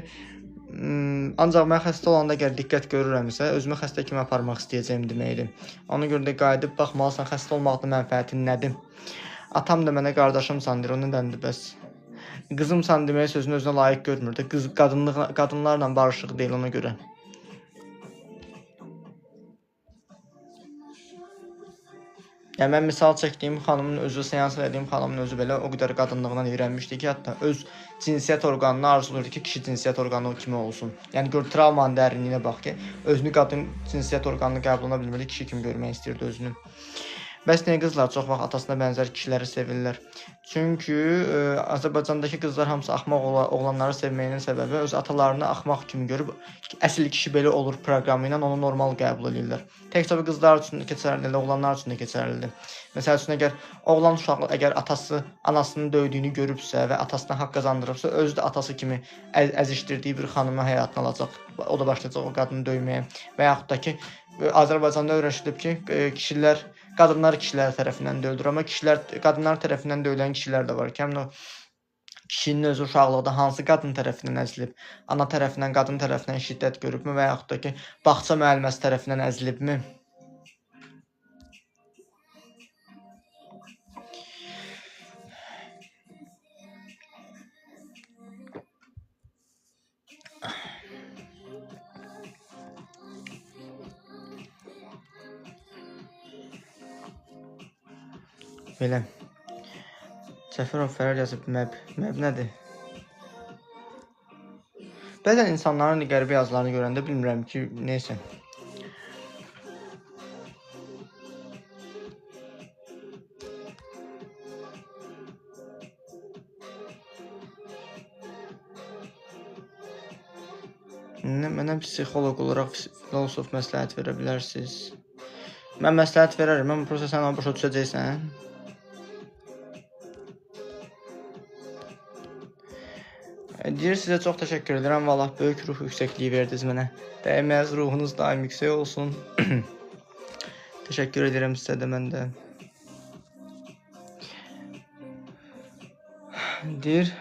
ancaq mən xəstə olanda əgər diqqət görürəmsə, özümü xəstə kimi aparmaq istəyəcəyim deməkdir. Ona görə də qayıdıb baxmalısan, xəstə olmaqda mənfəətin nədir? Atam da mənə qardaşımsan deyir, o nədəndir bəs? Qızımsan demək sözünü özünə layiq görmürdü. Qız qadınlarla barışıq deyil ona görə. Yəni mən misal çəkdiyim xanımın özü, seans verdiyim xanımın özü belə o qədər qadınlığından iyrənmişdi ki, hətta öz cinsiyyət orqanını arzulayırdı ki, kişi cinsiyyət orqanı kimi olsun. Yəni gör travmanın dərinliyinə bax ki, özünü qadın cinsiyyət orqanını qəbul edə bilmirdi, kişi kimi görmək istəyirdi özünü. Bəs niyə qızlar çox vaxt atasına bənzər kişiləri sevirlər? Çünki Azərbaycandakı qızlar hamısı axmaq oğlanları sevməyinin səbəbi öz atalarını axmaq kimi görüb əsl kişi belə olur proqramı ilə onu normal qəbul edirlər. Təkcə qızlar üçün keçərlidir, oğlanlar üçün də keçərlidir. Məsəl üçün əgər oğlan uşağı əgər atası anasının döydüyünü görübsə və atasına haqq qazandırıbsa, özü də atası kimi əzişdirdiyi bir xanımı həyatına alacaq. O da başlayacaq o qadını döyməyə və yaxud da ki Azərbaycanda öyrəşilib ki, qadınlar kişilər tərəfindən döyülür, amma qadınlar tərəfindən döyülən kişilər də var ki, həmin o kişinin özü uşaqlıqda hansı qadın tərəfindən əzilib, ana tərəfindən, qadın tərəfindən şiddət görübmü və yaxud da ki, bağça müəlliməsi tərəfindən əzilibmi? Belə. Cəfərov Fərər yazıb, məb nədir? Bəzən insanların qəribə yazılarını görəndə bilmirəm ki, neysə. Mənə psixoloq olaraq filosof məsləhət verə bilərsiniz. Mən məsləhət verərəm, amma prosta sən onu başa düşəcəksən. Deyir, sizə çox təşəkkür edirəm. Vallah, böyük ruh yüksəkliyi verdiniz mənə. Dəyməz, ruhunuz daim yüksək olsun. Təşəkkür edirəm sizə də mən də. Deyir,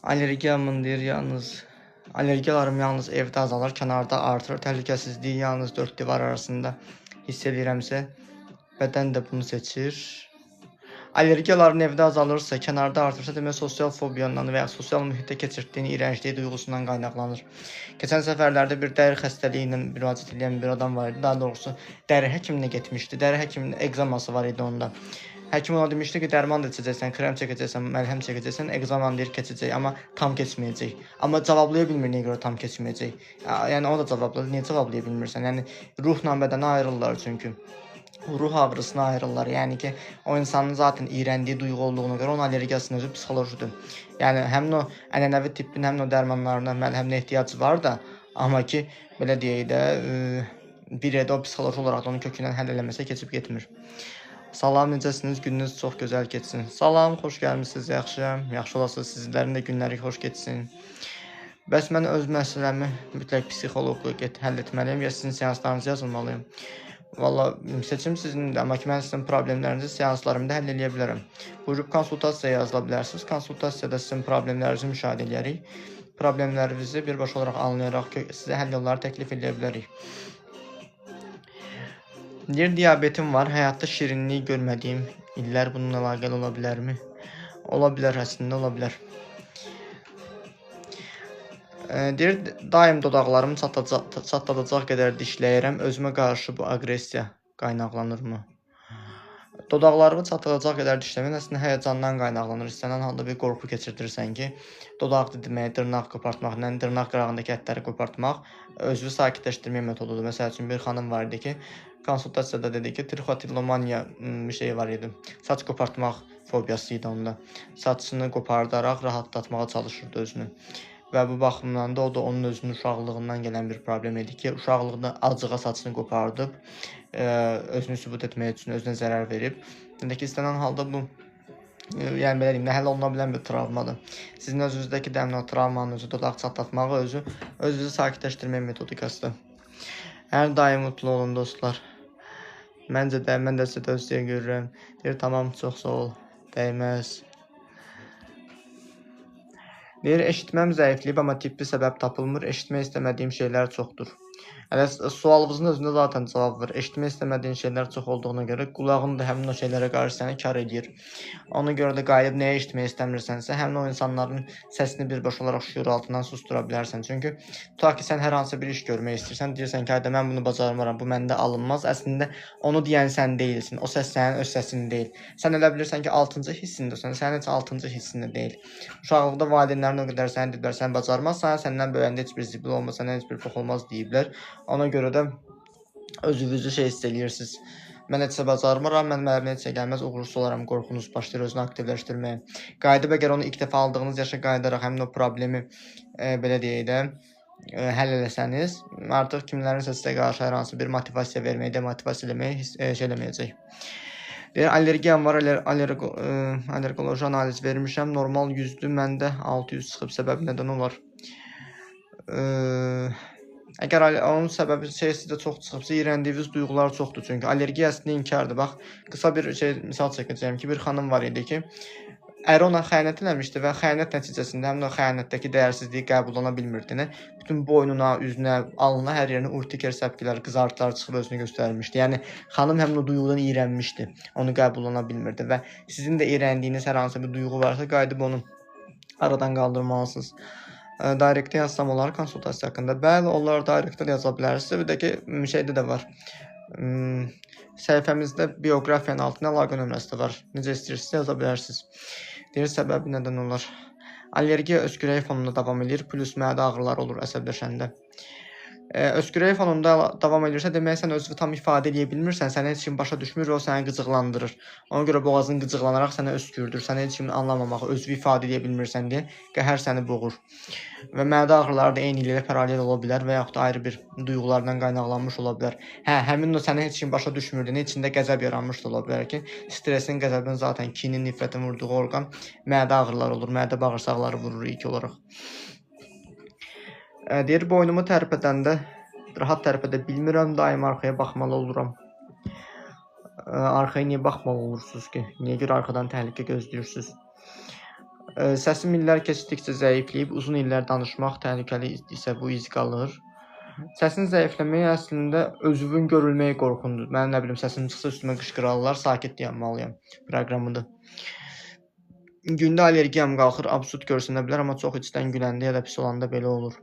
allergiyamın deyir, allergiyalarım yalnız evdə azalır, kənarda artır. Təhlükəsizliyi yalnız 4 divar arasında hiss edirəmsə, bədən də bunu seçir. Allergiyaların evdə azalırsa, kənarda artırsa, demək sosial fobiyandan və ya sosial mühitdə keçirdiyin iyrənclik duyğusundan qaynaqlanır. Keçən səfərlərdə bir dəri xəstəliyi ilə müraciət edən bir adam var idi. Daha doğrusu dəri həkiminə getmişdi. Dəri həkiminin ekzaması var idi onda. Həkim ona demişdi ki, dərman da içəcəksən, krem çəkəcəksən, məlhəm çəkəcəksən, ekzaman deyir keçəcək, amma tam keçməyəcək. Amma cavablaya bilmir niyə görə tam keçməyəcək. Yəni o da cavabladı, niyə cavablaya bilmirsən? Yəni ruhla bədəni ayrılırlar çünki. Ruh ağrısına ayrılırlar. Yəni ki, o insanın zaten iyrəndiyi duyğu olduğuna görə onun allergiyasının özü psixolojidir. Yəni həmin o ənənəvi tibbin həmin o dərmanlarına, məlhəminə ehtiyacı var da, amma ki, belə deyək də, bir yerdə o psixoloji olaraq da onun kökündən həll eləməsə keçib getmir. Salam, necəsiniz? Gününüz çox gözəl keçsin. Salam, xoş gəlmisiniz, yaxşıyam. Yaxşı olasınız, sizlərin də günləri xoş keçsin. Bəs mən öz məsələmi mütləq psixoloqla həll etməliyim ya sizin seanslarınızı yazılmalıyım? Valla seçim sizindir, amma ki mən sizin problemlərinizi seanslarımda həll edə bilərəm. Buyurub konsultasiyaya yazıla bilərsiniz. Konsultasiyada sizin problemlərinizi müşahidə edərik. Problemlərinizi birbaşa olaraq anlayaraq sizə həll yolları təklif edə bilərik. Deyir, diabetim var, həyatda şirinlik görmədiyim illər bununla əlaqəli ola bilərmi? Ola bilər, əslində ola bilər. Deyir, daim dodaqlarımı çatladacaq qədər dişləyirəm, özümə qarşı bu aqressiya qaynaqlanırmı? Dodaqlarımı çatladacaq qədər dişləmək əslində həyəcandan qaynaqlanır. İstənilən halda bir qorxu keçirdirsən ki, dodaq didimək, dırnaq qopartmaq, dırnaq qırağındakı ətləri qopartmaq özünü sakitləşdirmək metodudur. Məsəl üçün bir xanım var idi ki, konsultasiyada dedi ki, trichotilomaniya bir şey var idi. Saç qopartmaq fobiyası idi onda. Saçını qopardaraq rahatlatmağa çalışırdı özünü. Və bu baxımdan da o da onun özünün uşaqlığından gələn bir problem idi ki, uşaqlığında acığa saçını qopardıb, özünü sübut etmək üçün özünə zərər verib. Dedi ki, istənilən halda bu, yəni belə deyim, həll oluna bilən bir travmadır. Sizin özünüzdəki də həmin o travmanın özü, dodaq çatlatmağı özünüzü sakitləşdirmək metodikasıdır. Hər daim mutlu olun dostlar. Məncə də, mən də sizə tövsiyə görürəm. Deyir, tamam, çox sağ ol, dəyməz. Deyir, eşitməm zəifliyib, amma tibbi səbəb tapılmır. Eşitmək istəmədiyim şeylər çoxdur. Hələ sualınızın özündə zaten cavab var. Eşitmək istəmədiyin şeylər çox olduğuna görə qulağın da həmin o şeylərə qarşı səni kar edir. Ona görə də qayıb nəyə eşitmək istəmirsənsə, həmin o insanların səsini birbaşa olaraq şüur altından sustura bilərsən. Çünki tutaq ki, sən hər hansı bir iş görmək istəyirsən, deyirsən ki, mən bunu bacarmaram, bu məndə alınmaz. Əslində onu deyən sən deyilsin. O səs sənin öz səsin deyil. Sən elə bilirsən ki, 6-cı hissindəsən, sənin heç 6-cı hissində deyil. Uşaqlıqda valideynlərin o qədər səni dedilər, sən bacarmazsan, səndən böyüyəndə heç bir zibil olmaz, səndən heç bir pox olmaz deyiblər. Ona görə də özünüzü hiss edirsiniz. Mən heç bacarmıram, mən müəllimə heç gəlməz, uğursuz olaram, qorxunuz başlayır özünü aktivləşdirməyə. Qayıdıb əgər onu ilk dəfə aldığınız yaşa qayıdaraq həmin o problemi belə deyək də həll eləsəniz, artıq kimlərinsə sizə qarşı hər hansı bir motivasiya verməyə, demotivasiya eləməyə eləməyəcək. Deyir, allergiyam var, allergoloji analiz vermişəm, normal 100-dür, məndə 600 çıxıb, səbəbi nədən olar? Əgər onun səbəbi sizdə çox çıxıbsa, iyrəndiyiniz duyğular çoxdur. Çünki allergiya əslində inkardır. Bax, qısa bir misal çəkəcəyim ki, bir xanım var idi ki, əri ona xəyanət eləmişdi və xəyanət nəticəsində həmin o xəyanətdəki dəyərsizliyi qəbullana bilmirdi. Bütün boynuna, üzünə, alnına, hər yerinə urtiker səpkilər, qızartılar çıxıb özünü göstərmişdi. Yəni, xanım həmin o duyğudan iyrənmişdi, onu qəbullana bilmirdi və sizin də iyrəndiyiniz hər hansı bir duyğu varsa, qayıdıb onu aradan qaldırmalısınız. Direktə yazsam olar konsultasiya haqqında. Bəli, onlar direktə yaza bilərsiniz. Bir də ki, şeydə də var. Səhifəmizdə bioqrafiyanın altında əlaqə nömrəsi də var. Necə istəyirsiniz yaza bilərsiniz. Deyir, səbəbi nədən olar? Allergiya öskürək fonunda davam edir, plus mədə ağrıları olur əsəbləşəndə. Öskürək fonunda davam edirsə, demək sən özünü tam ifadə edə bilmirsən, səni heç kim başa düşmür və o səni qıcıqlandırır. Ona görə boğazın qıcıqlanaraq sənə öskürdür, səni heç kimin anlamamaq, özünü ifadə edə bilmirsən deyə qəhər səni boğur. Və mədə ağrıları da eyni ilə paralel ola bilər və yaxud da ayrı bir duyğulardan qaynaqlanmış ola bilər. Həmin o səni heç kim başa düşmürdü, içində qəzəb yaranmış da ola bilər ki, stresin, qəzəbin zaten kinin, nifrətin vurduğu orqan mədə ağrıları olur, mədə bağırsaqları vurur ilk olaraq. Deyir, boynumu tərpədəndə rahat tərpədə bilmirəm, daim arxaya baxmalı oluram. Arxaya niyə baxmalı olursunuz ki? Niyə görə arxadan təhlükə gözləyirsiniz? Səsim illər keçdikcə zəifləyib, uzun illər danışmaq təhlükəli isə bu iz qalır. Səsin zəifləməyi əslində özünün görülməyi qorxundur. Mən nə bilim səsim çıxsa üstümə qışqırarlar, sakit dayanmalıyam proqramıdır. Gündə allergiyam qalxır, absurd görsənə bilər, amma çox içdən güləndə ya da pis olanda belə olur.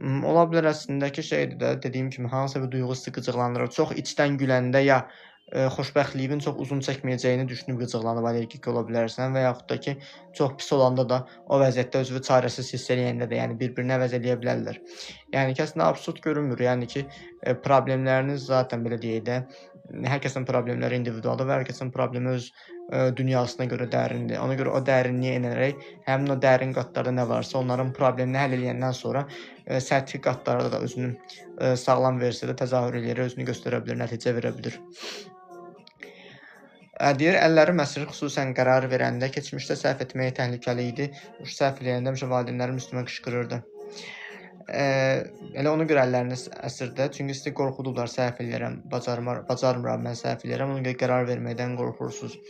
Ola bilər əslindəki şeydir də, dediyim kimi hansısa bir duyğu sizi qıcıqlandırır. Çox içdən güləndə ya xoşbəxtliyin çox uzun çəkməyəcəyini düşünüb qıcıqlanıb allergik ola bilərsən və yaxud da ki, çox pis olanda da o vəziyyətdə özünü çarəsiz hiss eləyəndə də, yəni bir-birini əvəz eləyə bilərlər. Yəni kəskinə absurd görünmür. Yəni ki, problemləriniz zaten belə deyək də, hər kəsin problemləri individualdır və hər kəsin problemi öz dünyasına görə dərindir. Ona görə o dərinliyə enərək həmin o dərin qatlarda nə varsa onların problemini həll eləyəndən sonra səthi qatlarda da özünü sağlam versiyada təzahür eləyir, özünü göstərə bilər, nəticə verə bilir. Deyir, əllərim əsir, xüsusən qərar verəndə, keçmişdə səhv etməyə təhlükəli idi. Səhv eləyəndə həmişə valideynlərim üstümə qışqırırdı. Elə ona görə əlləriniz əsirdə. Çünki sizi qorxudurlar, səhv eləyirəm, bacarmıram, mən səhv eləyirəm. Ona görə qərar verməkdən qorxursunuz.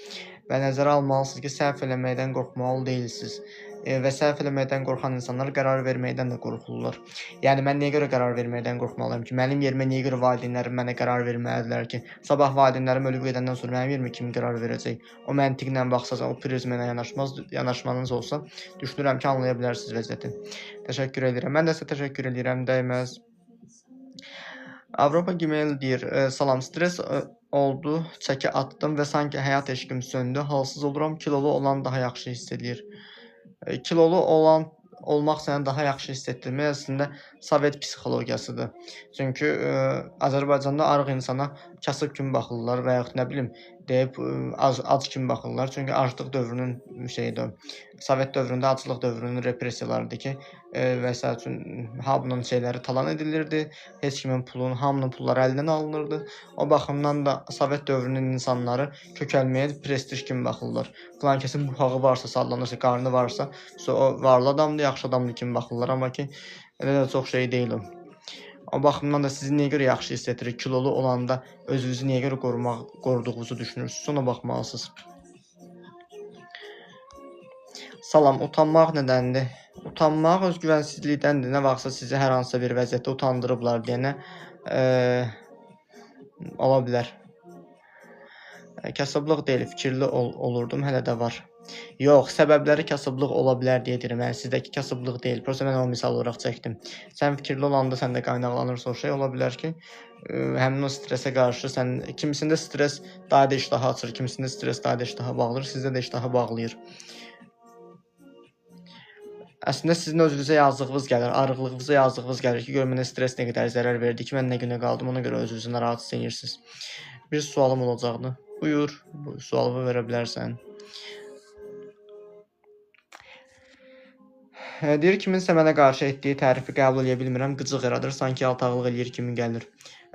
Və nəzərə almalısınız ki, səhv eləməkdən qorxmalı deyilsiniz. Və səhv eləməkdən qorxan insanlar qərar verməkdən də qorxurlar. Yəni mən niyə görə qərar verməkdən qorxmalıyam ki? Mənim yerimə niyə görə valideynlərim mənə qərar verməlidirlər ki? Sabah valideynlərim ölüb gedəndən sonra mənim yerimə kim qərar verəcək? O məntiqlə baxsaq, o prizmə yanaşmanız olsa, düşünürəm ki, anlaya bilərsiniz vəziyyəti. Təşəkkür edirəm. Mən də sizə təşəkkür edirəm, dəyməz. Avropa Gmail deyir, salam, stres oldu, çəki atdım və sanki həyat eşqim söndü, halsız oluram, kilolu olan daha yaxşı hiss edir. Kilolu olmaq səni daha yaxşı hiss etdirmək əslində Sovet psixologiyasıdır. Çünki Azərbaycanda arıq insana kasıb kimi baxırlar və yaxud nə bilim deyib ac kimi baxırlar. Çünki aclıq dövrünün şeyidir. Sovet dövründə aclıq dövrünün repressiyalarıdır ki, məsəl üçün hamının şeyləri talan edilirdi. Heç kimin hamının pulları əlindən alınırdı. O baxımdan da Sovet dövrünün insanları kökəlməyə prestij kimi baxırlar. Filan kəsin buxağı varsa, sallanırsa, qarnı varsa, o varlı adamdır, yaxşı adamdır kimi baxırlar. Amma ki, elə də çox şey deyil o. O baxımdan da sizi niyə görə yaxşı hiss etdirir? Kilolu olanda özünüzü niyə görə qoruduğunuzu düşünürsünüz? Ona baxmalısınız. Salam, utanmaq nədəndir? Utanmaq özgüvənsizlikdəndir. Nə vaxtsa sizi hər hansısa bir vəziyyətdə utandırıblar deyənə ola bilər. Kasıblıq deyil, fikirli olurdum, hələ də var. Yox, səbəbləri kasıblıq ola bilər deyə deyirəm. Yəni sizdəki kasıblıq deyil. Prosta mən o misal olaraq çəkdim. Sən fikirli olanda səndə qaynaqlanırsa o şey ola bilər ki, həmin o stresə qarşı kimisində stres daha da iştahı açır, kimisində stres daha da iştahı bağlayır, sizdə də iştahı bağlayır. Əslində sizin özünüzə yazığınız gəlir, arıqlığınıza yazığınız gəlir ki, gör mənə stres nə qədər zərər verdi ki, mən nə günə qaldım, ona görə özünüzü narahat edirsiniz. Bir sualım olacaqdı. Buyur, bu sualımı verə bilərsən. Deyir, kiminsə mənə qarşı etdiyi tərifi qəbul edə bilmirəm, qıcıq yaradır, sanki yaltaqlıq eləyir kimi gəlir.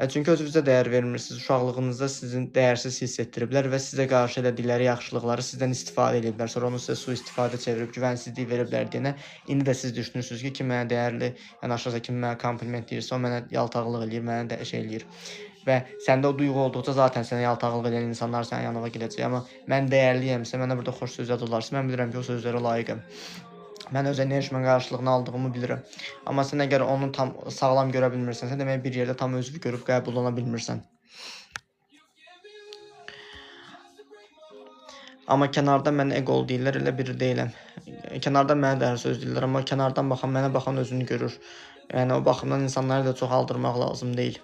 Çünki özünüzə dəyər vermirsiniz, uşaqlığınızda sizin dəyərsiz hiss etdiriblər və sizə qarşı elədikləri yaxşılıqları sizdən istifadə ediblər. Sonra onu sizə sui-istifadə çevirib, güvənsizlik veriblər deyənə, indi də siz düşünürsünüz ki, kim mənə dəyərli yanaşırsa, kim mənə kompliment deyirsə, o mənə yaltaqlıq eləyir, mənə də şey eləyir. Və səndə o duyğu olduqca zaten sənə yaltaqlıq edən insanlar sənin yanına gələcək. Amma mən dəyərliyəmsə, mənə burada xoş söz yazırlarsa, mən bilirəm ki, o sözlərə layiqəm. Mən öz enerjimə qarşılığını aldığımı bilirəm. Amma sən əgər onu tam sağlam görə bilmirsənsə, demək bir yerdə tam özünü görüb qəbullana bilmirsən. Amma kənarda mənə eqol deyirlər, elə biri deyiləm. Kənardan mənə də hər söz deyirlər, amma kənardan baxan, mənə baxan özünü görür. Yəni o baxımdan insanları da çox aldırmaq lazım deyil.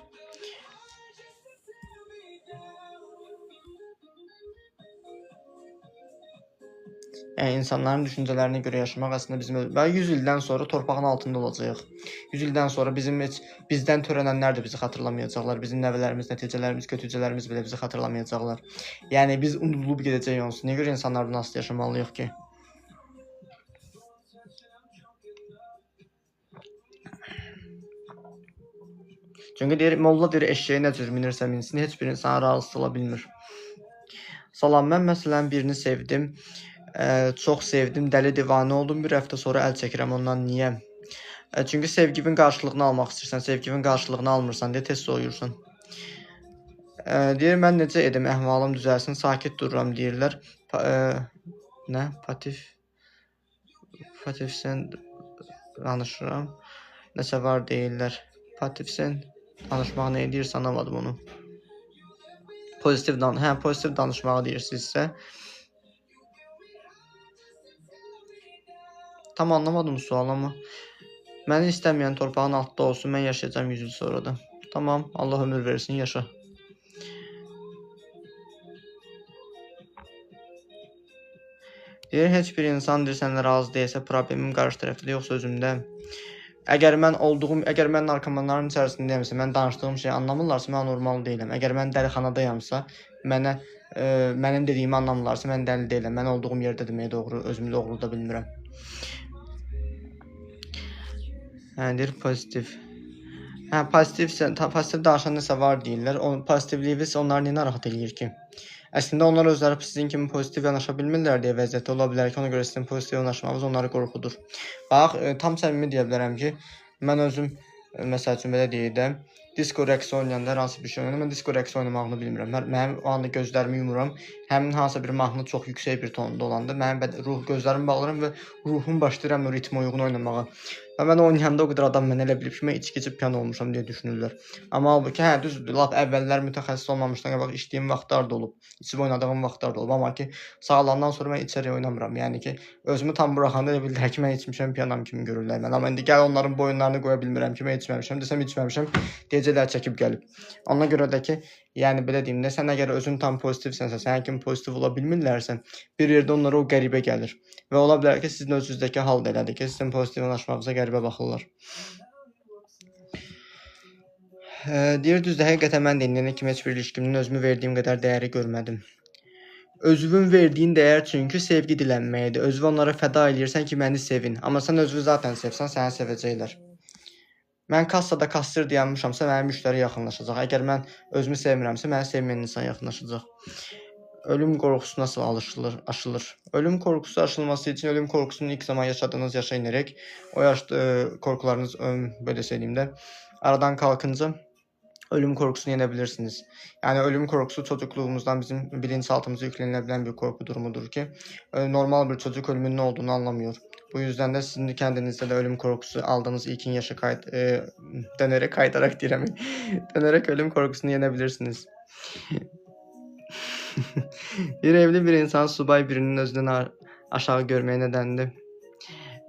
Yəni insanların düşüncələrinə görə yaşamaq əslində bizim 100 ildən sonra torpağın altında olacağıq. 100 ildən sonra bizdən törənənlər də bizi xatırlamayacaqlar. Bizim nəvələrimiz, nəticələrimiz, kötücələrimiz belə bizi xatırlamayacaqlar. Yəni biz unudulub gedəcəyik onsuz. Niyə görə insanlardan asılı yaşamalıyıq ki? Çünki deyir, molla deyir, eşeğə nə cür minirsə minsin, heç bir insana razı ola bilmir. Salam, mən məsələn birini sevdim. Çox sevdim, dəli divanə oldum, bir həftə sonra əl çəkirəm ondan. Niyə? Çünki sevginin qarşılığını almaq istəyirsən, sevginin qarşılığını almırsan deyə tez soyuyursan. Deyir, mən necə edim, əhvalım düzəlsin, sakit dururam deyirlər. Nə? Patif. Pasifsən danışıram. Nəsə var deyirlər. Pasifsən danışmaq nə edirsən anlamadım onu. Pozitiv danışmağı deyirsinizsə. Tam anlamadım sual amma. Məni istəməyən torpağın altında olsun, mən yaşayacağım 100 il sonra da. Tamam, Allah ömür versin, yaşa. Deyir, heç bir insandır sənlə razı deyilsə, problemim qarşı tərəfdə yoxsa özümdə. Əgər mən narkomanların içərisindəyəmsə, mən danışdığım şeyi anlamırlarsa, mən normal deyiləm. Əgər mən dəlixanadayamsa, mənim dediyimi anlamırlarsa, mən dəli deyiləm. Mən olduğum yerdə deməyə özümü doğruluda bilmirəm. Deyir, pozitiv. Pozitiv danışan nəsə var deyirlər. Pozitivliyi onları niyə narahat eləyir ki? Əslində onlar özləri sizin kimi pozitiv yanaşa bilmirlər deyə vəziyyətdə ola bilər ki, ona görə sizin pozitiv yanaşmağınız onları qorxudur. Bax, tam səmimi deyə bilərəm ki, mən özüm, məsəl üçün belə deyirəm, disko rəqsi oynayanda hər hansı bir şey oynayanda, mən disko rəqsi oynamağını bilmirəm. Mənim o anda gözlərimi yumuram, həmin hansısa bir mahnı çox yüksək bir tonda olanda, mənim gözlərimi bağlayıram və ruhum başlayıram o ritmə uyğun oynamağa. Və mən oynayanda o qədər adam mənə elə bilib ki, mən içki-içib piyan olmuşam deyə düşünürlər. Amma halbuki, düzdür, lap əvvəllər mütəxəssis olmamışdan qabaq içdiyim vaxtlar da olub, içib oynadığım vaxtlar da olub. Amma ki, sağalandan sonra mən içəri oynamıram. Yəni ki, özümü tam buraxanda elə bildilər ki, mən içmişəm, piyanam kimi görürlər mən. Amma indi gəl onların boyunlarını qoya bilmirəm ki, mən içməmişəm. Desəm içməmişəm, deyəcəklər çəkib gəlib. Ona görə də ki, yəni belə deyim də, sən əgər özün tam pozitivsənsə, sən kimi pozitiv ola bilmirlərsə, bir yerdə onlara o qəribə gəlir. Və ola bilər ki, sizin özünüzdəki hal da elədir ki, sizin pozitiv yanaşmağınıza qəribə baxırlar. Deyir, düzdür, həqiqətən mən də indiyənə kimi heç bir ilişkimin özümü verdiyim qədər dəyəri görmədim. Özünün verdiyin dəyər çünki sevgi dilənməkdir. Özünü onlara fəda eləyirsən ki, məni sevin. Amma sən özünü zaten sevsən, səni sevəcəklər. Mən kassada kassir dayanmışamsa, mənim müştəri yaxınlaşacaq. Əgər mən özümü sevmirəmsə, məni sevməyən insan yaxınlaşacaq. Ölüm qorxusu nasıl aşılır? Ölüm qorxusu aşılması için ölüm qorxusunun ilk zaman yaşadığınız yaşa inerek, o qorxularınız, böyle söyleyeyim də, aradan kalkınca ölüm qorxusunu yenə bilirsiniz. Yəni ölüm qorxusu çocukluğumuzdan bizim bilinçaltımıza yüklenilebilen bir korku durumudur ki, normal bir çocuk ölümün ne olduğunu anlamıyor. Bu yüzden de sizin kendinizde de ölüm korkusu aldığınız ilkin yaşı dönerek ölüm korkusunu yenebilirsiniz. Bir evli bir insan subay birinin özünden aşağı görmeye nedenli.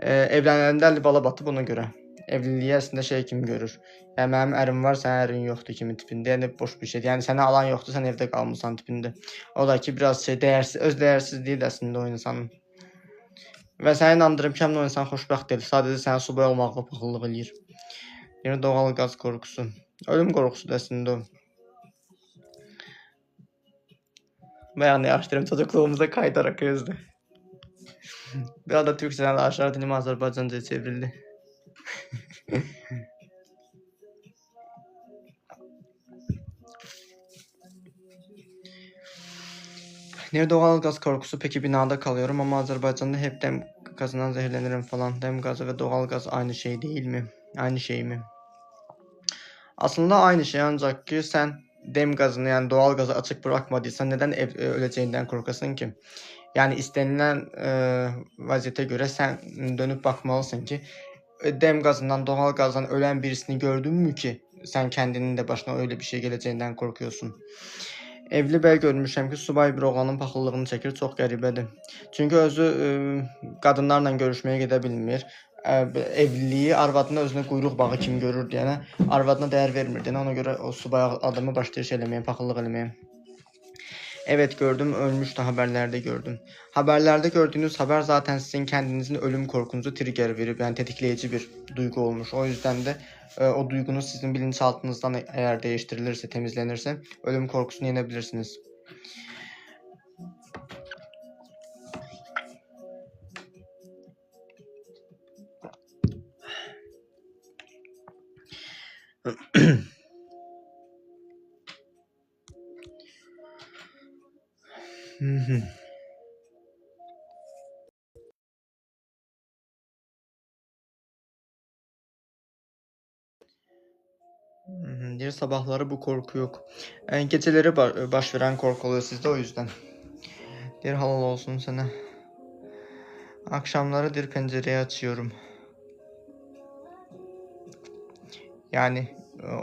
Evlənəndə əli bala batıb ona görə. Evliliyi əslində şey kimi görür. Yəni mənim ərim var, sənin ərin yoxdur kimi tipində. Yəni boş bir şey. Yəni səni alan yoxdur, sən evdə qalmısan tipində. O da ki, biraz şey öz dəyərsizliyi də əslində o insanın. Və səni inandırım ki, həmin o insan xoşbəxt deyil. Sadəcə səni subay olmaqla paxıllıq eləyir. Yəni doğal qaz qorxusu. Ölüm qorxusu da əslində o. Bayağı ne araştırıyorum, çocukluğumuza kaydarak yazdı. Biraz da Türkçeden aşağı dilim Azerbaycanca çevrildi. Nerede doğal gaz korkusu? Peki binada kalıyorum ama Azerbaycan'da hep dem gazından zehirlenirim falan. Dem gazı ve doğal gaz aynı şey değil mi? Aynı şey mi? Aslında aynı şey, ancak ki sen dem gazını, yani doğal gazı açık bırakmadıysan neden öleceğinden korkasın ki? Yani istenilen vaziyete göre sen dönüp bakmalısın ki dem gazından, doğal gazdan ölen birisini gördün mü ki sen kendinin de başına öyle bir şey geleceğinden korkuyorsun? Evli bəy görmüşəm ki, subay bir oğlanın paxıllığını çəkir, çox qəribədir. Çünki özü qadınlarla görüşməyə gedə bilmir. Evliliyi arvadına özünə quyruq bağı kimi görür deyənə, arvadına dəyər vermir deyənə, ona görə o subay adamı başlayır şey eləməyə, paxıllıq eləməyə. Evet gördüm, ölmüştü, haberlerde gördüm. Haberlerde gördüğünüz haber zaten sizin kendinizin ölüm korkunuzu trigger verip, yani tetikleyici bir duygu olmuş. O yüzden de o duygunuz sizin bilinçaltınızdan eğer değiştirilirse, temizlenirse ölüm korkusunu yenebilirsiniz. Diğer sabahları bu korku yok. Geceleri baş veren korku oluyor sizde, o yüzden. Diğer halal olsun sana. Akşamları deyir pencereyi açıyorum. Yani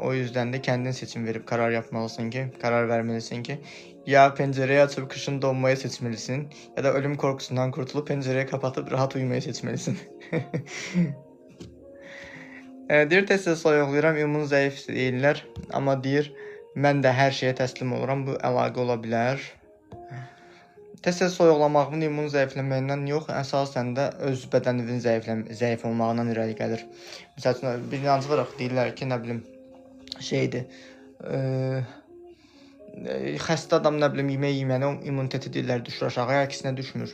o yüzden de kendin seçim verip karar yapmalısın ki, karar vermelisin ki ya pencereyi açıp kışın donmayı seçmelisin ya da ölüm korkusundan kurtulup pencereyi kapatıp rahat uyumayı seçmelisin. Deyir tez-tez soyuqlayıram, immun zəif deyirlər, amma deyir mən də hər şeyə təslim oluram, bu əlaqə ola bilər. Tez-tez soyuqlamağımın immun zəifləməyindən yox, əsasən də öz bədənimin zəif olmağından irəli gəlir. Məsələn, bir inancı var, deyirlər ki, nə bilim, şeydir, xəstə adam nə bilim yemək yeməyənə immuniteti deyirlər düşür aşağı, əksinə düşmür.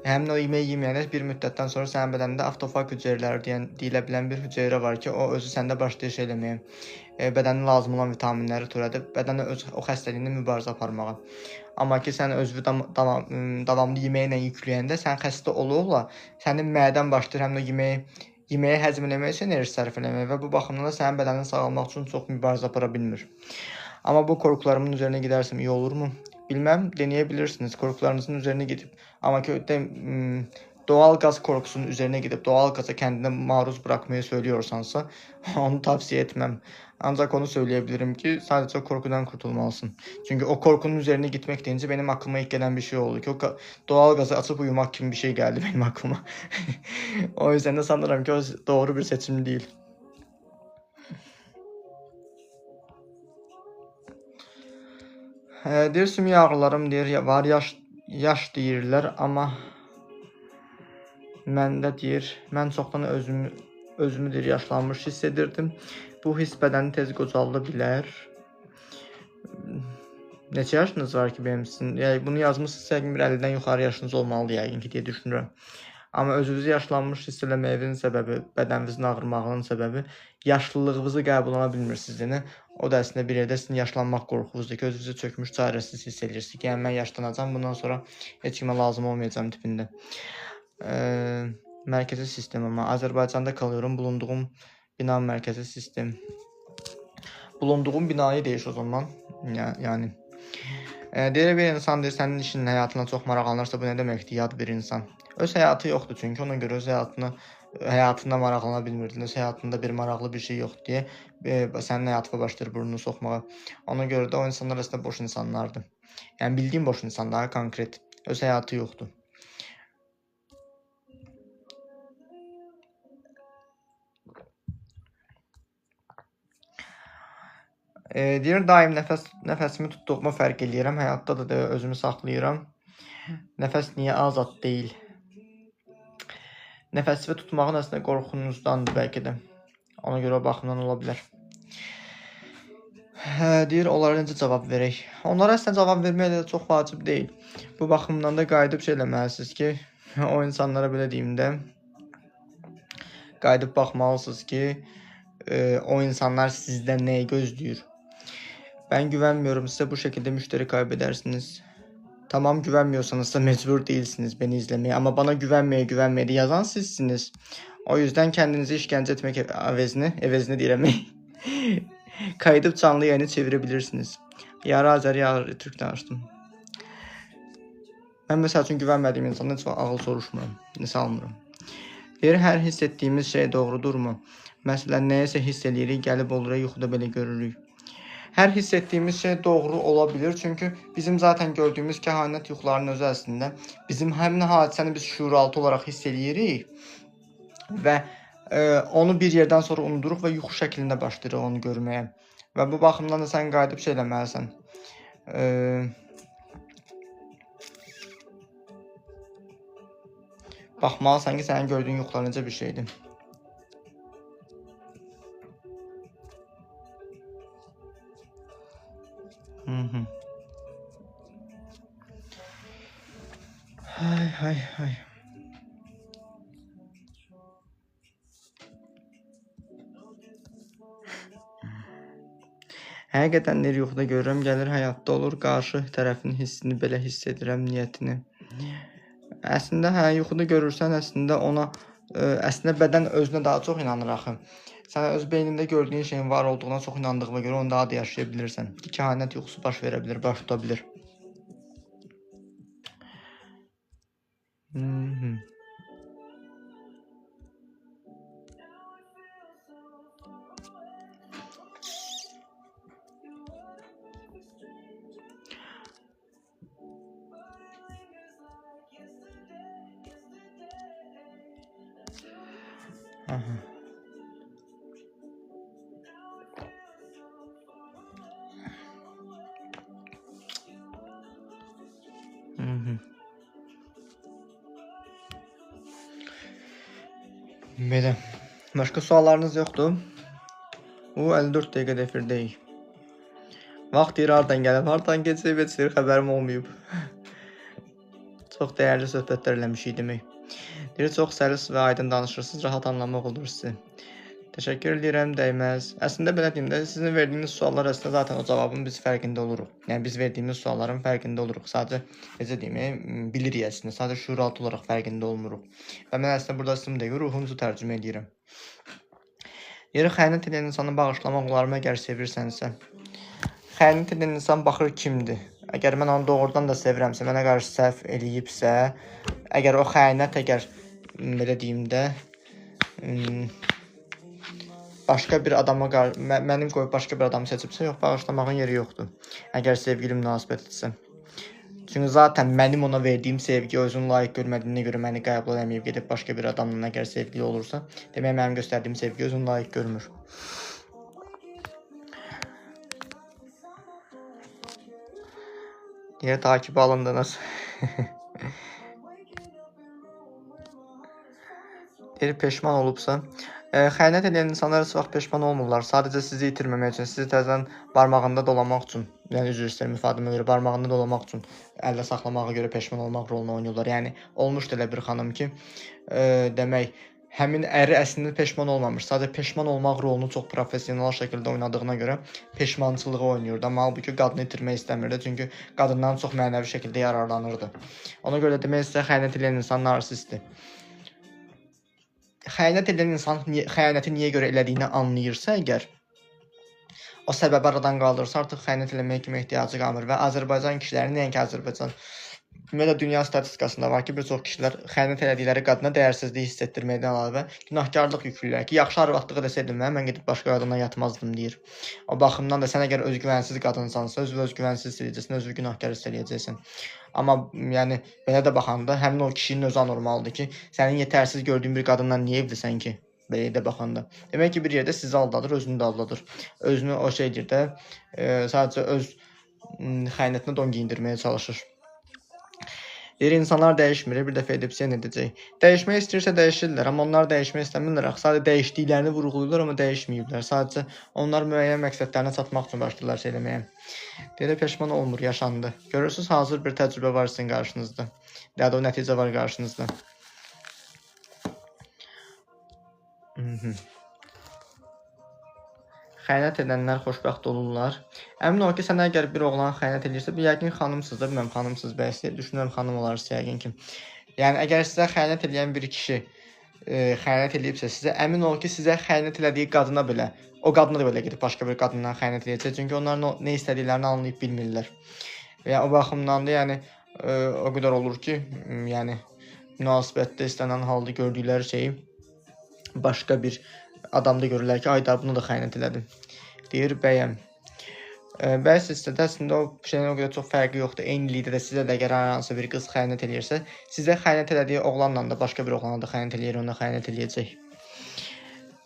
Həmin o yemək yeməyənə bir müddətdən sonra sənin bədənində avtofag hüceyrələri deyilə bilən bir hüceyrə var ki, o özü səndə başlayır şey eləməyə, bədənin lazım olan vitaminləri törədib, bədənə öz o xəstəliyinə mübarizə aparmağa. Amma ki, sən özünü davamlı yeməklə yükləyəndə sən xəstə ola-ola sənin mədən başlayır həmin o yeməyi həzm eləmək üçün enerji sərf eləməyə və bu baxımdan da sənin bədənin sağalmaq üçün çox mübarizə apara bilmir. Amma bu qorxularımın üzərinə gedərsəm iyi olurmu? Bilməm, deneyə bilirsiniz. Qorxularınızın üzərinə gedib. Amma ki, doğal qaz qorxusunun üzərinə gedib, doğal qaza kəndini maruz bırakmayı söylüyorsansa, onu tavsiyə etməm. Ancaq onu söyləyə bilirim ki, sadəcə qorxudan kurtulmalısın. Çünki o qorxunun üzərinə gitmək deyincə benim aklıma ilk gələn bir şey oldu ki, o doğal qazı açıb uyumaq kimi bir şey gəldi benim aklıma. O yüzden de sanırım ki o doğru bir seçim değil. Deyir sümük ağrılarım deyir var, yaş deyirlər, amma məndə deyir mən çoxdan özümü deyir yaşlanmış hiss edirdim. Bu hiss bədəni tez qocalda bilər. Neçə yaşınız var ki benim sizin? Yəni bunu yazmışsınızsa yəqin bir 50-dən yuxarı yaşınız olmalıdır yəqin ki deyə düşünürəm. Amma özünüzü yaşlanmış hiss eləməyinizin səbəbi, bədəninizin ağrımağının səbəbi yaşlılığınızı qəbul edə bilmirsiniz. Yəni o da əslində bir yerdə sizin yaşlanmaq qorxunuzdur ki, özünüzü çökmüş, çarəsiz hiss edirsiniz ki, yəni mən yaşlanacağam, bundan sonra heç kimə lazım olmayacağam tipində. Mərkəzi sistem, amma Azərbaycanda kalıyorum, bulunduğum bina mərkəzi sistem. Bulunduğum binayı deyiş o zaman. Yəni deyir bir insan deyir sənin işinin həyatına çox maraqlanırsa bu nə deməkdir? Yad bir insan. Öz həyatı yoxdur çünki ona görə öz həyatına maraqlana bilmirdin. Öz həyatında bir maraqlı bir şey yoxdur deyə sənin həyatına başlayır burnunu soxmağa. Ona görə də o insanlar əslində boş insanlardır. Yəni bildiyim boş insanlar konkret. Öz həyatı yoxdur. Deyir daim nəfəsimi tutduğuma fərq eləyirəm. Həyatda da özümü saxlayıram. Nəfəs niyə azad deyil? Nəfəsi tutmağın əslində qorxunuzdandır bəlkə də. Ona görə o baxımdan ola bilər. Deyir onlara necə cavab verək? Onlara əslində cavab vermək də çox vacib deyil. Bu baxımdan da qayıdıb şey eləməlisiniz ki, o insanlara belə deyim də, qayıdıb baxmalısınız ki, o insanlar sizdən nəyi gözləyir? Ben güvenmiyorum size, bu şekilde müşteri kaybedersiniz. Tamam, güvenmiyorsanız da mecbur değilsiniz beni izlemeye. Ama bana güvenmeye de yazan sizsiniz. O yüzden kendinizi işkence etmek evezine diyemeyin. Kaydıp canlı yayını çevirebilirsiniz. Yarı Azər, yarı Türk'ten açtım. Ben mesela için güvenmediğim insandan hiç ağıl soruşmuram. Nəsə almıram. Deyir, hər hiss etdiyimiz şey doğrudurmu? Məsələn, nəyəsə hiss edirik, gəlib olur, yuxuda belə görürük. Hər hiss etdiyimiz şey doğru olabilir. Çünkü bizim zaten gördüğümüz kehanet yuxularının özü əslində bizim həmin hadisəni biz şuuraltı olarak hiss edirik və onu bir yerdən sonra unuduruq və yuxu şəklində başlayırıq onu görməyə. Və bu baxımdan da sən qayıdıb şey eləməlisən. Baxmalısan ki, sənin gördüyün yuxular necə bir şeydir. Hay. Həqiqətən deyir yuxuda görürəm, gəlir həyatda olur, qarşı tərəfin hissini belə hiss edirəm, niyyətini. Əslində yuxuda görürsən, əslində ona əslində bədən özünə daha çox inanır axı. Sən öz beynində gördüyün şeyin var olduğuna çox inandığına görə onu daha da yaşaya bilirsən. Kehanət yuxusu baş verə bilər, baş tuta bilər. Aha. Belə. Başqa suallarınız yoxdur? Bu 54 dəqiqədə efirdəyik. Vaxt deyir hardan gəlib, hardan keçib, heç bir xəbərim olmayıb. Çox dəyərli söhbətlər eləmişik demək. Deyir, çox səlis və aydın danışırsınız, rahat anlamaq olur sizi. Təşəkkür edirəm, dəyməz. Əslində belə deyim də, sizin verdiyiniz suallar əslində zaten o cavabın biz fərqində oluruq. Yəni biz verdiyimiz sualların fərqində oluruq. Sadəcə necə deyim, bilirik əslində. Sadəcə şüuraltı olaraq fərqində olmuruq. Və mən əslində burada sizin də ruhunuzu tərcümə edirəm. Deyir, xəyanət edən insanı bağışlamaq olarmı əgər sevirsənsə? Xəyanət edən insan baxır kimdir? Əgər mən onu doğrudan da sevirəmsə, mənə qarşı səhv eləyibsə, əgər o xəyanət, belə deyim də, başqa bir adama mənim qoyub başqa bir adamı seçibsə, yox, bağışlamağın yeri yoxdur. Əgər sevgili münasibətdirsə. Çünki zaten mənim ona verdiyim sevgi özünü layiq görmədiyinə görə məni qəbul eləməyib gedib başqa bir adamla əgər sevgili olursa, demək mənim göstərdiyim sevgi özünü layiq görmür. Deyir, takip alındınız. Deyir, peşman olubsa. Xəyanət edən insanlar heç vaxt peşman olmurlar. Sadəcə sizi itirməmək üçün, sizi təzədən barmağında dolamaq üçün, yəni üzr istəyirəm ifadəmə görə, barmağında dolamaq üçün əldə saxlamağa görə peşman olmaq rolunu oynayırlar. Yəni olmuşdu elə bir xanım ki, demək, həmin əri əslində peşman olmamış. Sadəcə peşman olmaq rolunu çox professional şəkildə oynadığına görə peşmançılığı oynayırdı. Amma halbuki qadını itirmək istəmirdi. Çünki qadından çox mənəvi şəkildə yararlanırdı. Ona görə demək istəyirəm, xəyanət edən insan narsistdir. Xəyanət edən insan xəyanəti niyə görə elədiyini anlayırsa əgər, o səbəbi aradan qaldırırsa, artıq xəyanət eləməyə kimi ehtiyacı qalmır və Azərbaycan kişiləri, nəinki Azərbaycan, ümumiyyətlə dünya statistikasında var ki, bir çox kişilər xəyanət elədikləri qadına dəyərsizlik hiss etdirməkdən əlavə günahkarlıq yüklürlər ki, yaxşı arvadlığı desəydim mən gedib başqa qadına yatmazdım deyir. O baxımdan da sən əgər özgüvənsiz qadınsansa, özgüvənsiz hiss edəcəksən, özünü günahkar hiss edəcəksən. Amma yəni belə də baxanda həmin o kişinin özü anormaldır ki, sənin yetərsiz gördüyün bir qadınla niyə evlisən ki? Belə də baxanda. Demək ki, bir yerdə sizi aldadır, özünü də aldadır. Özünü o şeydir də, sadəcə öz xəyanətinə don giyindirməyə çalışır. Deyir, insanlar dəyişmir, bir dəfə edib sən edəcək. Dəyişmək istəyirsə dəyişirlər, amma onlar dəyişmək istəmirlər. Sadəcə dəyişdiklərini vurğulayırlar, amma dəyişməyiblər. Sadəcə onlar müəyyən məqsədlərinə çatmaq üçün başlayırlar şey eləməyə. Deyir, peşman olmur, yaşandı. Görürsünüz, hazır bir təcrübə var sizin qarşınızda. Ya da o nəticə var qarşınızda. Xəyanət edənlər xoşbəxt olurlar. Əmin ol ki, sən əgər bir oğlan xəyanət edirsə, bu yəqin xanımsızdır, bilməm xanımsız bəyəsi, düşünürəm xanım olarsınız yəqin ki. Yəni əgər sizə xəyanət edən bir kişi xəyanət edibsə sizə, əmin ol ki, sizə xəyanət elədiyi qadına belə, o qadına da belə gedib başqa bir qadından xəyanət edəcək. Çünki onlar nə istədiklərini anlayıb bilmirlər. Və o baxımdan da yəni o qədər olur ki, yəni münasibətdə istənilən halda gördükləri şeyi başqa bir adamda görürlər ki, ayda bunu da xəyanət elədim. Deyir, bəyəm. Bəzi istədə əslində o şeyin o qədər çox fərqi yoxdur. Eynilikdə də sizə də əgər hansı bir qız xəyanət eləyirsə, sizə xəyanət elədiyi oğlanla da başqa bir oğlana da xəyanət eləyir, ona xəyanət eləyəcək.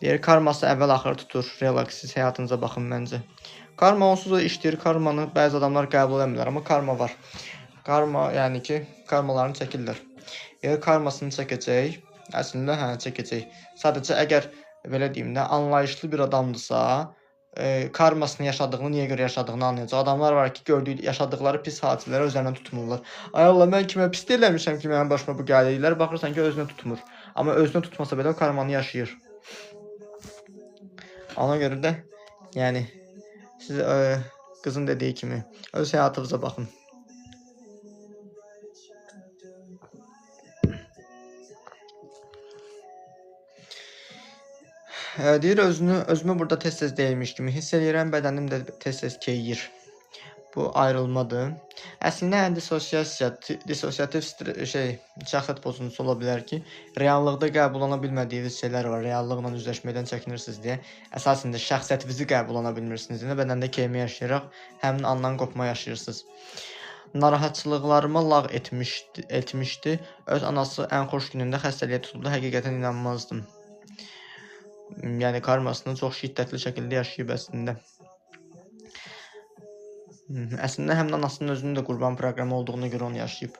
Deyir, karması əvvəl-axır tutur. Relax, siz həyatınıza baxın məncə. Karma onsuz da işdir. Karmanı bəzi adamlar qəbul etmirlər, amma karma var. Karma, yəni ki, karmalarını çəkirlər. Deyir, karmasını çəkəcək. Əslində, çəkəcək. Sadəcə əgər belə deyim də, anlayışlı bir adamdırsa, karmasını yaşadığını, niyə görə yaşadığını anlayacaq. Adamlar var ki, yaşadıkları pis hadisələri özlərinə tutmurlar. Ay Allah, mən kimə pis eləmişəm ki, mənim başıma bu gəlirlər. Baxırsan ki, özünə tutmur. Amma özünə tutmasa belə o karmanı yaşayır. Ona görə də, yəni, siz qızın dediyi kimi, öz həyatınıza baxın. Deyir, özümü burada tez-tez deyilmiş kimi hiss edirəm, bədənim də tez-tez keyir. Bu ayrılmadır. Əslində dissosiativ şəxsiyyət pozuntusu ola bilər ki, reallıqda qəbul bilmədiyiniz şeylər var. Reallıqla üzləşməkdən çəkinirsiniz deyə. Əsasında şəxsiyyətinizi qəbul bilmirsiniz. Bədəndə keymə yaşayaraq həmin andan qopma yaşayırsınız. Narahatçılıqlarıma lağ etmişdi. Öz anası ən xoş günündə xəstəliyə tutuldu. Həqiqətən inanmazdım. Yəni karmasını çox şiddətli şəkildə yaşayıb əslində. Əslində həm də anasının özünün də qurban proqramı olduğuna görə onu yaşayıb.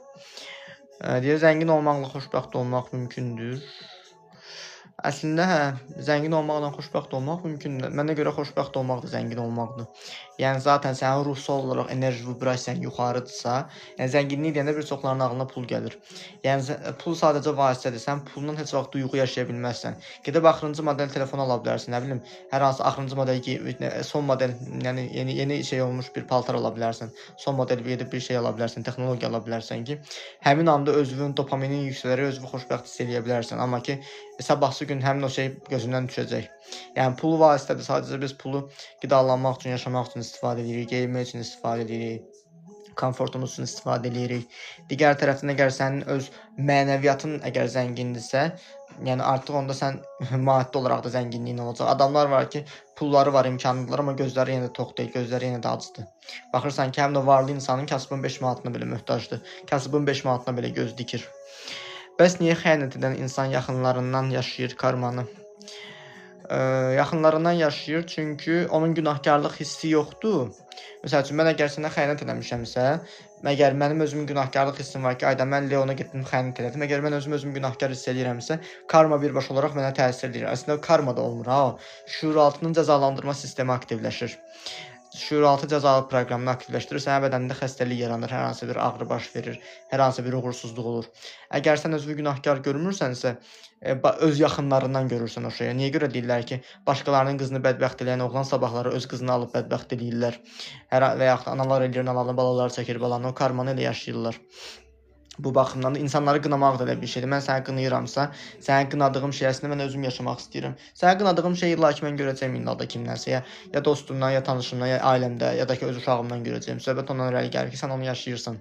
Deyir, zəngin olmaqla xoşbəxt olmaq mümkündür. Əslində hə, zəngin olmaqla xoşbəxt olmaq mümkündür. Mənə görə xoşbəxt olmaq da zəngin olmaqdır. Yəni zaten sənin ruhsal olaraq enerji vibrasiyan yuxarıdırsa, yəni zənginlik deyəndə bir çoxlarının ağlına pul gəlir. Yəni pul sadəcə vasitədir. Sən pulla heç vaxt duyğu yaşaya bilməzsən. Gedib axırıncı model telefon ala bilərsən, nə bilim, hər hansı axırıncı model, son model, yəni yeni şey olmuş bir paltar ala bilərsən. Son model gedib bir şey ala bilərsən, texnologiya ala bilərsən ki, həmin anda özünün dopaminin yüksələrək özünü xoşbəxt hiss edə bilərsən. Amma ki, sabahsı gün həmin o şey gözündən düşəcək. Yəni pul vasitədir. Sadəcə biz pulu qidalanmaq üçün, yaşamaq üçün istifadə edirik, geyinmək üçün istifadə edirik, komfortumuz üçün istifadə edirik. Digər tərəfdən əgər sənin öz mənəviyyatın əgər zəngindirsə, yəni artıq onda sən maddi olaraq da zənginliyin olacaq. Adamlar var ki, pulları var, imkanları, amma gözləri yenə də tox deyil, gözləri yenə də acıdır. Baxırsan ki, həmin o varlı insanın kasıbın 5 manatına belə möhtacdır. Kasıbın 5 manatına belə göz dikir. Bəs niyə xəyanət edən insan yaxınlarından yaşayır karmanı? Yaxınlarından yaşayır, çünki onun günahkarlıq hissi yoxdur. Məsəl üçün, mən əgər sənə xəyanət eləmişəmsə, məgər mənim özümün günahkarlıq hissim var ki, ayda mən Leona getdim, xəyanət elədim. Əgər mən özümü günahkar hiss edirəmsə, karma birbaşa olaraq mənə təsir edir. Əslində karma da olmur ha. Şuuraltının cəzalandırma sistemi aktivləşir. Şuuraltı cəzalı proqramını aktivləşdirir, sənin bədənində xəstəlik yaranır, hər hansı bir ağrı baş verir, hər hansı bir uğursuzluq olur. Əgər sən özünü günahkar görmürsənsə, öz yaxınlarından görürsən o şeyə. Niyə görə deyirlər ki, başqalarının qızını bədbəxt eləyən oğlan sabahları öz qızını alıb bədbəxt eləyirlər. Və yaxud analar eləyir, analarını, balaları çəkir, balanı, o karmanı elə yaşayırlar. Bu baxımdan da insanları qınamaq da elə bir şeydir. Mən səni qınayıramsa, səni qınadığım şey əslində mən özüm yaşamaq istəyirəm. Səni qınadığım şey illa ki, mən görəcəyim indi kimdənsə, ya dostumdan, ya tanışımdan, ya ailəmdə, ya da ki, öz uşağımdan görəcəyim. Söhbət ondan irəli gəlir ki, sən onu yaşayırsan.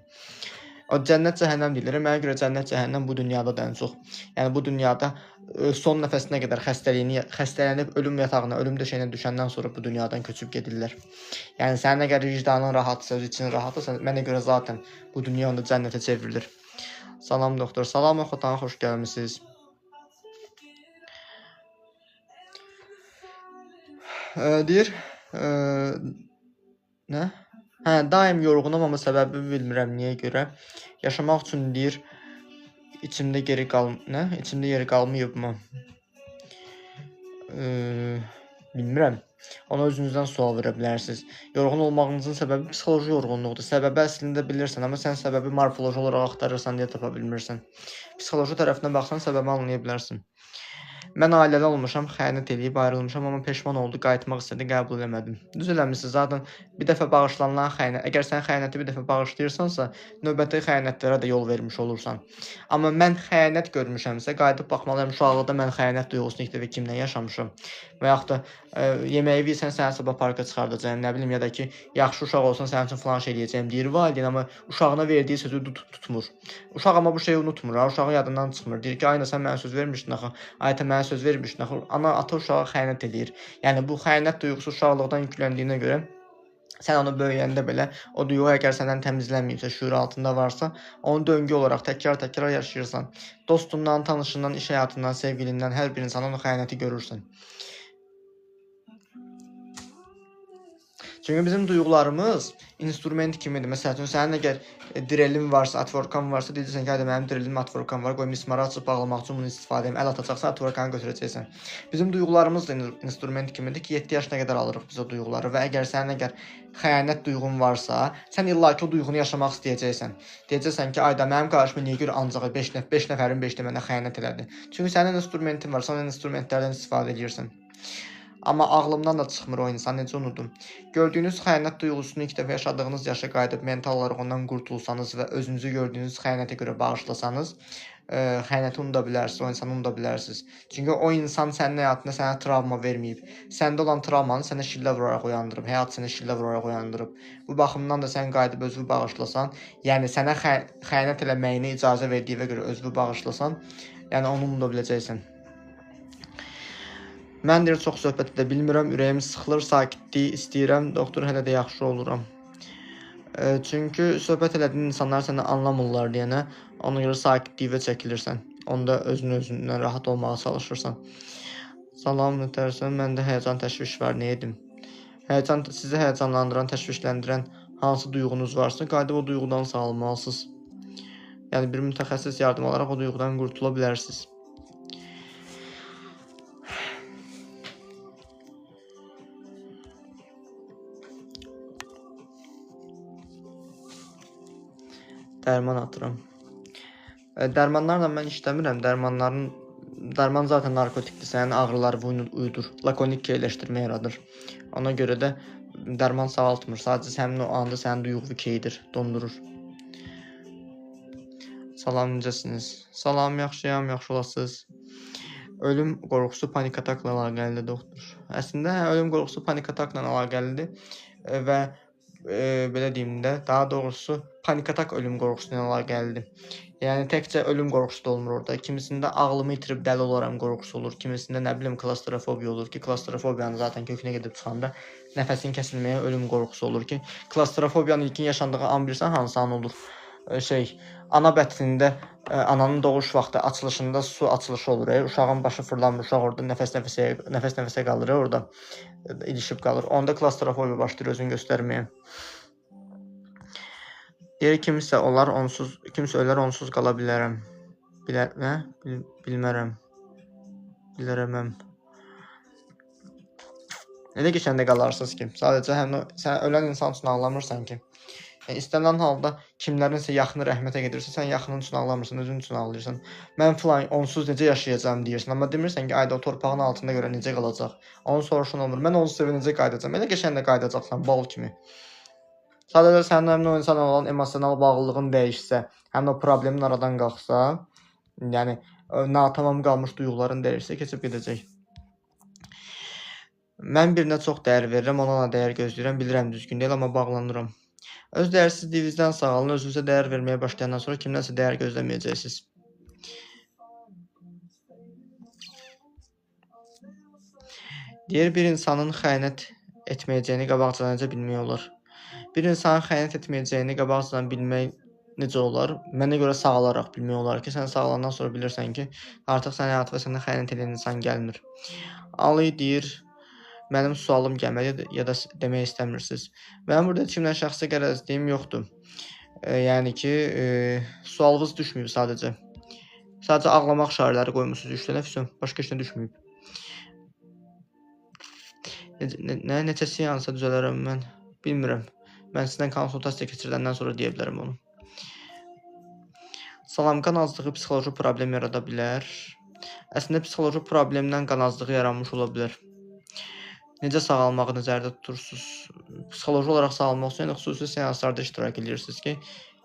O cənnət cəhənnəm deyilir. Mənə görə cənnət cəhənnəm bu dünyada da ən çox. Yəni bu dünyada son nəfəsinə qədər xəstələnib ölüm yatağına, ölüm döşəyinə düşəndən sonra bu dünyadan köçüb gedirlər. Yəni sənin əgər vicdanın rahatsa, öz için rahatsa, mənə görə zaten bu dünya onda cənnətə çevrilir. Salam doktor. Salam Xotan, xoş gəlmisiniz. Deyir, nə? Hə, daim yorğunam, amma səbəbi bilmirəm niyə görə. Yaşamaq üçün deyir, içimdə yeri qalmayıbmı? Bilmirəm. Ona özünüzdən sual verə bilərsiniz. Yorğun olmağınızın səbəbi psixoloji yorğunluqdur. Səbəbi əslində bilirsən, amma sən səbəbi morfoloji olaraq axtarırsan deyə tapa bilmirsən. Psixoloji tərəfinə baxsan səbəbi anlaya bilərsən. Mən ailəli olmuşam, xəyanət eləyib ayrılmışam, amma peşman oldu, qayıtmaq istədi, qəbul eləmədim. Düz eləmisiniz, zaten bir dəfə bağışlanılan xəyanət, əgər sən xəyanəti bir dəfə bağışlayırsansa, növbəti xəyanətlərə də yol vermiş olursan. Amma mən xəyanət görmüşəmsə, qayıdıb baxmalıyam, uşaqlıqda mən xəyanət duyğusunu ilk dəfə kimlə yaşamışam. Və yaxud da yeməyi versən səni sabah parka çıxardacağam, nə bilim, ya da ki, yaxşı uşaq olsan sənin üçün falan şey eləyəcəyim deyir valideyn, amma uşağına verdiyi sözü tutmur. Uşaq amma bu şeyi unutmur, uşağın yadından çıxmır. Deyir ki, ayna sən mənə söz vermişdin axı, ayta mənə söz vermişdin axı. Ata uşağa xəyanət eləyir. Yəni bu xəyanət duyğusu uşaqlıqdan yükləndiyinə görə sən onu böyüyəndə belə o duyğu əgər səndən təmizlənməyibsə, şuur altında varsa, onu döngü olaraq təkrar yaşayırsan. Dostundan, tanışından, iş həyatından, sevgilindən hər bir insana onu xəyanəti görürsən. Çünki bizim duyğularımız instrument kimidir. Məsəl üçün, sənin əgər direlin varsa, atvorkan varsa, deyirsən ki, mənim direlim, atvorkan var, qoy mismarı açıb bağlamaq üçün bunu istifadə edəm, əl atacaqsan, atvorkanı götürəcəksən. Bizim duyğularımız da instrument kimidir ki, 7 yaşına qədər alırıq biz o duyğuları və əgər sənin xəyanət duyğun varsa, sən illaki o duyğunu yaşamaq istəyəcəksən. Deyəcəksən ki, ayda mənim qarşıma niyə görə ancaq 5 nəfərin 5-də mənə xəyanət elədi. Çünki sənin instrumentin var, sən instrumentlərdən istifadə edirsən. Amma ağlımdan da çıxmır o insan, necə unudum. Gördüyünüz xəyanət duyğusunu ilk dəfə yaşadığınız yaşa qayıdıb mental olaraq ondan qurtulsanız və özünüzü gördüyünüz xəyanətə görə bağışlasanız, xəyanəti unuda bilərsiniz, o insanı unuda bilərsiniz. Çünki o insan sənin həyatında sənə travma verməyib. Səndə olan travmanı sənə şillə vuraraq uyandırıb, həyat sənə şillə vuraraq uyandırıb. Bu baxımdan da sən qayıdıb özünü bağışlasan, yəni sənə xəyanət eləməyinə icazə verdiyinə görə özünü bağışlasan, yəni onu unuda biləcəksən. Mən deyir, çox söhbət edə bilmirəm, ürəyim sıxılır, sakitlik istəyirəm, doktor hələ də yaxşı oluram. Çünki söhbət elədiyin insanlar səni anlamırlar deyənə, ona görə sakitliyə çəkilirsən. Onda özündən rahat olmağa çalışırsan. Salam nətərsən, məndə həyəcan təşviş var, nə edim? Sizi həyəcanlandıran, təşvişləndirən hansı duyğunuz varsa, qayıdıb o duyğudan sağalmalısınız. Yəni bir mütəxəssis yardım alaraq o duyğudan qurtula bilərsiniz. Dərman atıram. Dərmanlarla mən işləmirəm. Dərman zaten narkotikdir. Sənin ağrıları uyudur. Lakonik keyləşdirmə yaradır. Ona görə də dərman sağaltmır. Sadəcə həmin o anda sənin duyğu keydir, dondurur. Salam, necəsiniz? Salam, yaxşıyam, yaxşı olasınız. Ölüm qorxusu panik atakla əlaqəlidir, doktor. Əslində, ölüm qorxusu panik atakla əlaqəlidir və belə deyim də, daha doğrusu panik atak ölüm qorxusuna əlaqəlidir. Yəni təkcə ölüm qorxusu da olmur orada. Kimisində ağlımı itirib dəli olaram qorxusu olur. Kimisində nə bilim klaustrofobiya olur ki, klaustrofobiyanın zaten kökünə gedib çıxanda nəfəsin kəsilməyə ölüm qorxusu olur ki, klaustrofobiyanın ilkin yaşandığı an bilirsən hansı an olur? Ana bətnində ananın doğuş vaxtı açılışında su açılışı olur. Uşağın başı fırlanır, uşaq orada nəfəs-nəfəsə qalır, orada ilişib qalır. Onda klaustrofobiya başlayır özünü göstərməyə. Deyir kimsə ölər onsuz qala bilərəm. Bilərəməm. Elə keçəndə qalarsınız ki, sadəcə sən ölən insan üçün ağlamırsan ki. Yəni, istənilən halda kimlərinsə yaxını rəhmətə gedirsə, sən yaxının üçün ağlamırsan, özün üçün ağlayırsan. Mən filan onsuz necə yaşayacağam deyirsən, amma demirsən ki, ayda o torpağın altında görə necə qalacaq. Onu soruşun olmur. Mən onsuz evə necə qayıdacağam? Elə keçəndə qayıdacaqsan, bal kimi. Sadəcə sənin həmin o insana olan emosional bağlılığın dəyişsə, həmin o problemin aradan qalxsa, yəni natamam qalmış duyğuların dəyişsə, keçib gedəcək. Mən birinə çox dəyər verirəm, ona dəyər gözləyirəm, bilirəm düzgün deyil, amma bağlanıram. Öz dəyərsizliyinizdən sağalın, özünüzə dəyər verməyə başlayandan sonra kimdənsə dəyər gözləməyəcəksiniz. Deyir, bir insanın xəyanət etməyəcəyini qabaqcadan necə bilmək olar? Bir insanın xəyanət etməyəcəyini qabaqcadan bilmək necə olar? Mənə görə sağalaraq bilmək olar ki, sən sağalandan sonra bilirsən ki, artıq sənin həyatına səndən xəyanət edən insan gəlmir. Ali deyir, mənim sualım gəlməli ya da demək istəmirsiniz. Mənim burada kimlə şəxsi qərəzliyim yoxdur. Yəni ki, sualınız düşməyib sadəcə. Sadəcə ağlamaq şairləri qoymusunuz 3 dənə, başqa heç nə düşməyib. Neçə seansa düzələrəm mən? Bilmirəm. Mən sizdən konsultasiya keçirdəndən sonra deyə bilərəm onu. Salam, qan azlığı psixoloji problem yarada bilər. Əslində, psixoloji problemdən qan azlığı yaranmış ola bilər. Necə sağalmağı nəzərdə tutursunuz? Psixoloji olaraq sağalmaq üçün xüsusi seanslarda iştirak edirsiniz ki,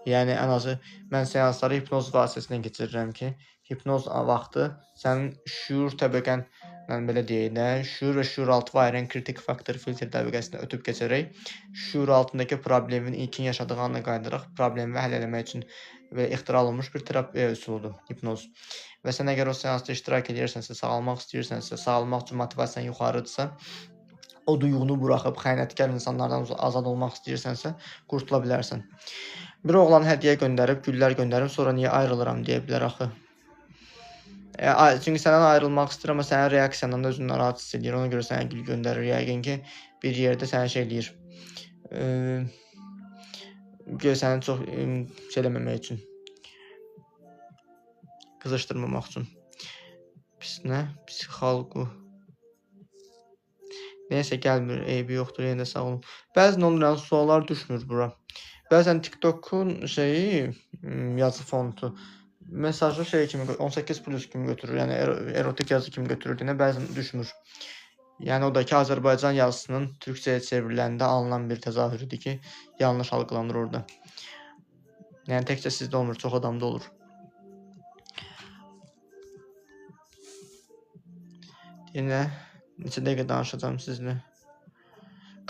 yəni ən azı mən seansları hipnoz vasitəsilə keçirirəm ki, hipnoz vaxtı sənin şuur təbəqən, belə deyək də, şuur və şuuraltı ayıran kritik faktor filtr təbəqəsində ötüb keçərək, şuur altındakı problemin ilkin yaşadığı ana qayıdaraq problemi həll etmək üçün ixtira olunmuş bir terapiya üsuludur hipnoz. Və sən əgər o seansda iştirak edirsənsə, sağalmaq istəyirsənsə, sağalmaq üçün motivasiyan yuxarıdırsa, o duyğunu buraxıb xəyanətkar insanlardan azad olmaq istəyirsənsə, qurtula bilərsən. Bir oğlan hədiyyə göndərib, güllər göndərib, sonra niyə ayrılıram deyə bilər axı. Çünki səndən ayrılmaq istəyir, amma sənin reaksiyandan da özünü narahat hiss edir. Ona görə sənə gül göndərir. Yəqin ki, bir yerdə sənə şey eləyir. Səni çox eləməmək üçün. Qızışdırmamaq üçün. Psixologu. Neysə, gəlmir, eybi yoxdur, yenə də sağ olun. Bəzən onların suallar düşmür bura. Bəzən TikTok'un yazı fontu mesajı kimi 18+ kimi götürür, yəni erotik yazı kimi götürüldüyünə bəzən düşmür. Yəni o da ki, Azərbaycan yazısının türkçəyə çevriləndə alınan bir təzahürüdür ki, yanlış algılanır orada. Yəni təkcə sizdə olmur, çox adamda olur. Yenə neçə dəqiqə danışacağım sizlə.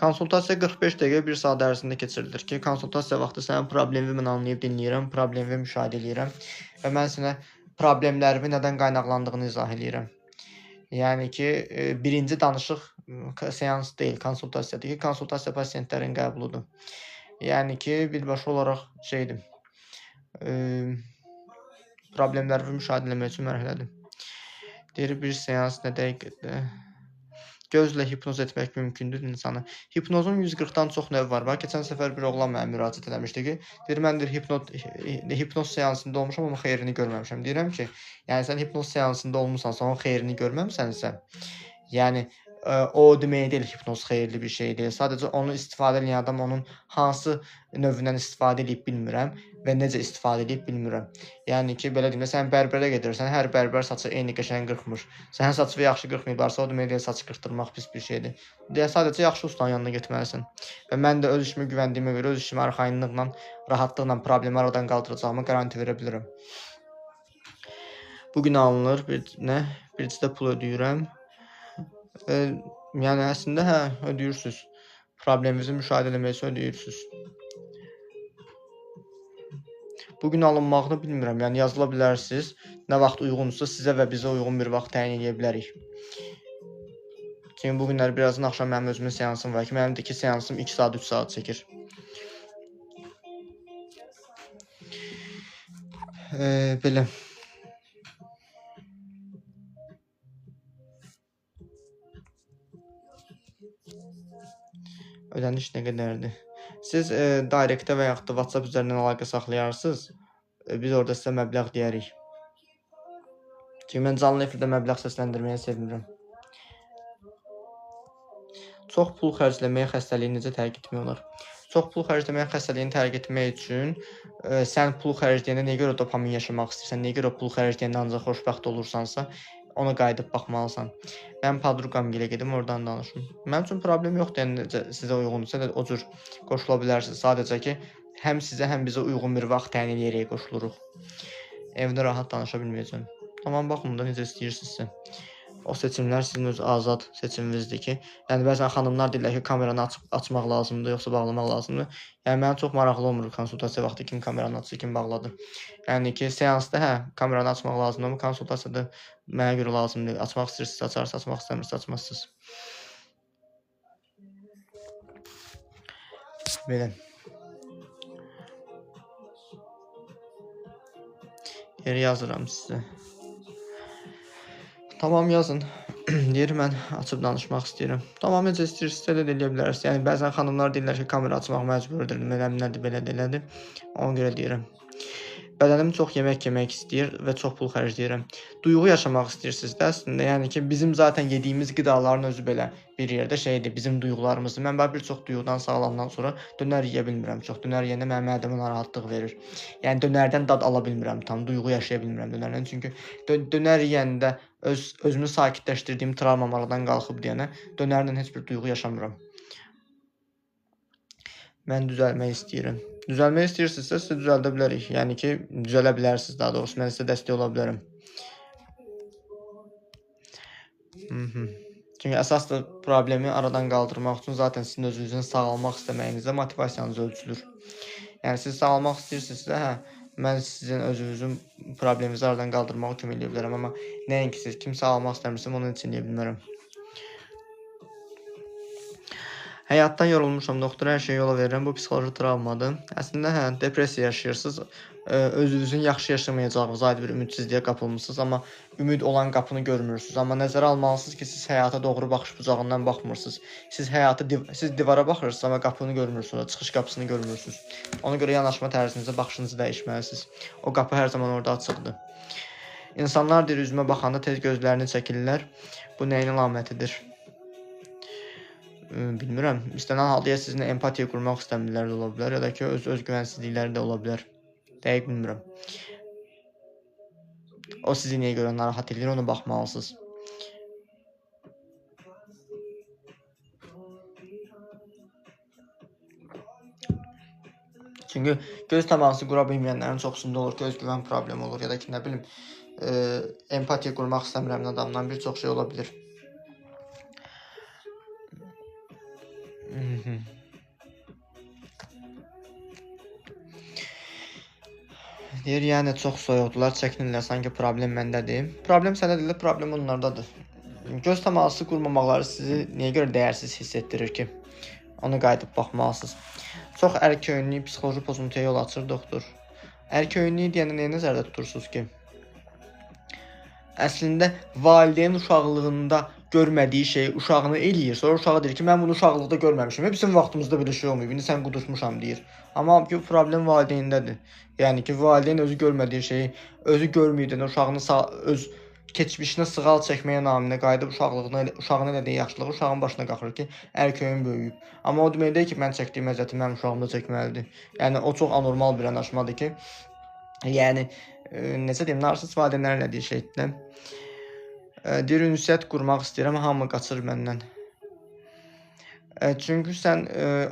Konsultasiya 45 dəqiqə 1 saat ərzində keçirilir ki, konsultasiya vaxtı sənin problemini mən anlayıb dinləyirəm, problemi müşahidə edirəm və mən sənə problemlərimi nədən qaynaqlandığını izah edirəm. Yəni ki, birinci danışıq seans deyil, konsultasiyadır ki, konsultasiya pasientlərin qəbuludur. Yəni ki, birbaşa olaraq problemlərimi müşahidə etmək üçün mərhələdir. Deyir bir seans nə dəqiqədə? Gözlə hipnoz etmək mümkündür insanı. Hipnozun 140-dan çox növü var. Keçən səfər bir oğlan mənə müraciət eləmişdi ki, deyir mən deyir hipnoz seansında olmuşam amma xeyrini görməmişəm. Deyirəm ki, yəni sən hipnoz seansında olmusansa, onun xeyrini görməmisənsə, yəni o demək deyil hipnoz xeyirli bir şey deyil. Sadəcə onu istifadə edən adam onun hansı növündən istifadə edib bilmirəm və necə istifadə edib bilmirəm. Yəni ki, belə deyim, sən bərbərə gedirsən, hər bərbər saçı eyni qəşəng qırxmır. Sənin saçı yaxşı qırxmayıblarsa, o demək deyil saç qırxdırmaq pis bir şeydir. Sadəcə yaxşı ustanın yanına getməlisən. Və mən də öz işimə güvəndiyimə görə öz işimi arxayınlıqla, rahatlıqla problemi aradan qaldıracağımı qəranti verə bilirəm. Bu gün alınır, bircə də pul ödəyirəm. Yəni əslində hə, ödəyirsiniz. Probleminizi müşahidə etmək üçün ödəyirsiniz. Bugün alınmağını bilmirəm. Yəni yazıla bilərsiniz. Nə vaxt uyğunsa sizə və bizə uyğun bir vaxt təyin edə bilərik. Çünki bu günlər birazdan axşam mənim özümün seansım var ki, mənim də 2 seansım 2 saat, 3 saat çəkir. Belə. Ödəniş nə qədərdir? Siz Direct'ə və yaxud da WhatsApp üzərindən əlaqə saxlayarsınız. Biz orada sizə məbləğ deyərik. Çünki mən canlı efirdə məbləğ səsləndirməyi sevmirəm. Çox pul xərcləməyə xəstəliyi necə tərk etmək olar? Çox pul xərcləməyə xəstəliyini tərk etmək üçün sən pul xərcləyəndə nəyə görə dopamin yaşamaq istəyirsən, nəyə görə pul xərcləyəndə ancaq xoşbəxt olursansa, ona qayıdıb baxmalısan. Mən podruqam gilə gedim, oradan danışım. Mənim üçün problem yoxdur, yəni sizə uyğundursa o cür qoşula bilərsiniz. Sadəcə ki, həm sizə, həm bizə uyğun bir vaxt təyin edərək qoşuluruq. Evdə rahat danışa bilməyəcəm. Tamam, baxın da necə istəyirsinizsə. O seçimlər sizin öz azad seçiminizdir ki, yəni bəzən xanımlar deyirlər ki, kameranı açmaq lazımdır, yoxsa bağlamaq lazımdır. Yəni mənim çox maraqlı olmur konsultasiya vaxtı kim kameranı açır, kim bağladır. Yəni ki, seansda hə, kameranı açmaq lazımdır, amma konsultasiyada mənə görə lazım deyil. Açmaq istəyirsiniz, açarsınız, açmaq istəmirsiniz, açmazsınız. Belə. Yeri yazıram sizə. Tamam, yazın. Deyir, mən açıb danışmaq istəyirəm. Tamam, necə istəyirsinizsə də eləyə bilərsiniz. Yəni, bəzən xanımlar deyirlər ki, kamera açmaq məcburidir, nədir, belə elədir. Ona görə deyirəm. Bədənim çox yemək yemək istəyir və çox pul xərcləyirəm. Duyğu yaşamaq istəyirsiniz də əslində. Yəni ki, bizim zaten yediyimiz qidaların özü belə bir yerdə şeydir, bizim duyğularımızdır. Mən bir çox duyğudan sağalandan sonra dönər yeyə bilmirəm çox. Dönər yeyəndə mənim mədəmə narahatlıq verir. Yəni dönərdən dad ala bilmirəm tam, duyğu yaşaya bilmirəm dönərdən. Çünki dönər yeyəndə özümü sakitləşdirdiyim travmam aradan qalxıb deyənə dönərdən heç bir duyğu yaşamıram. Mən düzəlmək istəyirəm. Düzəlmək istəyirsinizsə sizə düzəldə bilərik. Yəni ki, düzələ bilərsiniz daha doğrusu. Mən sizə dəstək ola bilərəm. Çünki əsas da problemi aradan qaldırmaq üçün zaten sizin özünüzün sağalmaq istəməyinizə motivasiyanız ölçülür. Yəni siz sağalmaq istəyirsinizsə, hə, mən sizin özünüzün probleminizi aradan qaldırmağa kömək edə bilərəm, amma nəinki siz kim sağalmaq istəmirsə onu heç eləyə bilmərəm. Həyatdan yorulmuşam, doktor, hər şeyi yola verirəm. Bu psixoloji travmadır. Əslində hə, depressiya yaşayırsınız. Özünüzün yaxşı yaşamayacağınıza aid bir ümidsizliyə qapılmısınız, amma ümid olan qapını görmürsünüz. Amma nəzərə almalısınız ki, siz həyata doğru baxış bucağından baxmırsınız. Siz divara baxırsınız, amma qapını görmürsünüz, çıxış qapısını görmürsünüz. Ona görə yanaşma tərzinizə, baxışınızı dəyişməlisiniz. O qapı hər zaman orada açıqdır. İnsanlar deyir, üzümə baxanda tez gözlərini çəkirlər. Bu nəyin əlamətidir? Bilmirəm. İstənilən halda ya sizinlə empatiya qurmaq istəmirlər də ola bilər, ya da ki, öz güvənsizlikləri də ola bilər. Dəqiq bilmirəm. O sizi nəyə görə narahat edir, ona baxmalısınız. Çünki göz təması qura bilməyənlərin çoxsunda olur ki, öz güvən problemi olur, ya da ki, nə bilim, empatiya qurmaq istəmirəm adamdan bir çox şey ola bilir. Deyir, yəni çox soyuqdular, çəkinirlər, sanki problem məndədir. Problem sənədir, problem onlardadır. Göz təması qurmamaqları sizi nəyə görə dəyərsiz hiss etdirir ki? Ona qayıdıb baxmalısınız. Çox ərköyünlük psixoloji pozuntuya yol açır, doktor. Ərköyünlük deyəndə nəyə nəzərdə tutursunuz ki? Əslində valideyn uşaqlığında görmədiyi şeyi uşağına eləyir. Sonra uşağı deyir ki, mən bunu uşaqlıqda görməmişəm. Bizim vaxtımızda belə şey olmayıb. İndi sən qudurtmuşam deyir. Amma ki, problem valideyndədir. Yəni ki, valideyn özü görmədiyi şeyi, özü görməyəndə uşağını öz keçmişinə sığal çəkməyə naminə qayıdıb uşağın elədiyi yaxşılığı uşağın başına qalxır ki, ərköyün böyüyüb. Amma o demək deyil ki, mən çəkdiyim əziyyəti mənim uşağım da çəkməlidir. Yəni o çox anormal bir yanaşmadır ki, yəni necə deyim, narsist valideynlərin elədiyi şeydir. Deyir, ünsiyyət qurmaq istəyirəm, hamı qaçır məndən. Çünki sən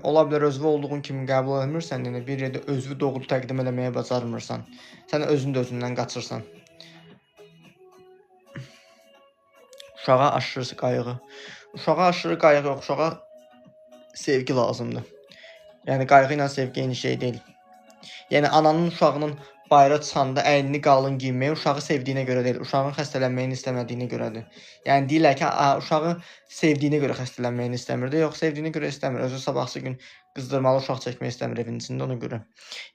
ola bilər özvü olduğun kimi qəbul etmirsən, yəni bir yerdə özvü doğru təqdim eləməyə bacarmırsan. Sən özün də özündən qaçırsan. Uşağa aşırı qayğı. Uşağa aşırı qayğı yox, uşağa sevgi lazımdır. Yəni qayğı ilə sevgi eyni şey deyil. Yəni ananın uşağının bayıra çıxanda əynini qalın giyməyi uşağı sevdiyinə görə deyil, uşağın xəstələnməyini istəmədiyinə görədir. Yəni deyirlər ki, uşağı sevdiyinə görə xəstələnməyini istəmirdi, yox sevdiyinə görə istəmir. Özü sabahsı gün qızdırmalı uşaq çəkmək istəmir evin içində ona görə.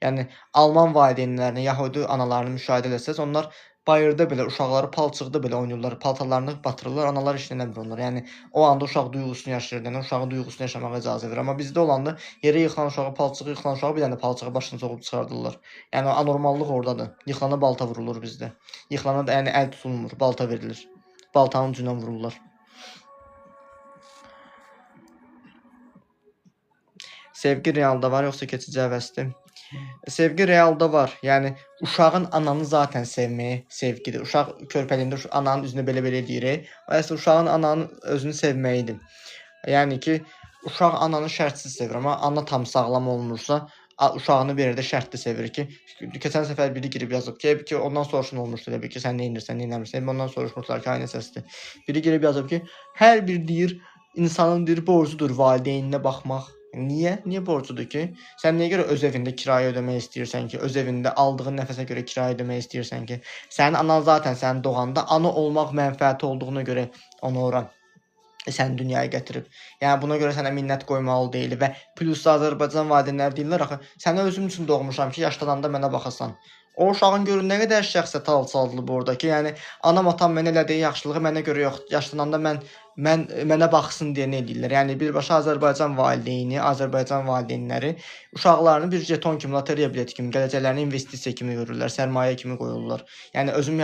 Yəni Alman valideynlərini, Yahudi analarını müşahidə etsəz, onlar bayırda belə uşaqları palçıqda belə oynayırlar, paltarlarını batırırlar, analar işini eləmir onlar. Yəni o anda uşaq duyğusunu yaşayır, yəni uşağın duyğusunu yaşamağa icazə verir. Amma bizdə olanda yerə yıxılan uşağı, palçığı yıxılan uşağı bir dənə palçığı başına soxub çıxardırlar. Yəni anormallıq ordadır. Yıxılana balta vurulur bizdə. Yıxılana da yəni əl tutulmur, balta verilir. Baltanın ucu ilə vururlar. Sevgi realda var, yoxsa keçici həvəsdir? Sevgi realda var. Yəni uşağın ananı zaten sevməyi sevgidir. Uşaq körpəliyində ananın üzünə belə-belə deyirik. Əsl uşağın ananın özünü sevməyidir. Yəni ki, uşaq ananı şərtsiz sevir, amma ana tam sağlam olmursa, uşağını bir yerdə şərtli sevir ki, keçən səfər biri girib yazıb ki, ondan soruşun olmuşdu elə ki, sən nə edirsən, nə eləmirsən, ondan soruşmuşlar ki, aynı səsdir. Biri girib yazıb ki, hər bir deyir, insanın deyir, borcudur valideyninə baxmaq. Niyə? Niyə borcudur ki? Sən niyə görə öz evində kirayə ödəmək istəyirsən ki, öz evində aldığın nəfəsə görə kirayə ödəmək istəyirsən ki? Sənin anan zaten səni doğanda ana olmaq mənfəəti olduğuna görə onu ora səni dünyaya gətirib. Yəni buna görə sənə minnət qoymalı deyil və plus Azərbaycan valideynləri deyirlər axı, səni özüm üçün doğmuşam ki, yaşlananda mənə baxasan. O uşağın görün nə qədər şəxsiyyət alçaldılıb orada ki, yəni anam atam mənə elədiyi yaxşılığı mənə görə yox, yaşlananda mənə baxsın deyə nə edirlər. Yəni birbaşa Azərbaycan valideyni, Azərbaycan valideynləri uşaqlarını bir jeton kimi, lotereya bileti kimi, gələcəklərini investisiya kimi görürlər, sərmayə kimi qoyurlar. Yəni özüm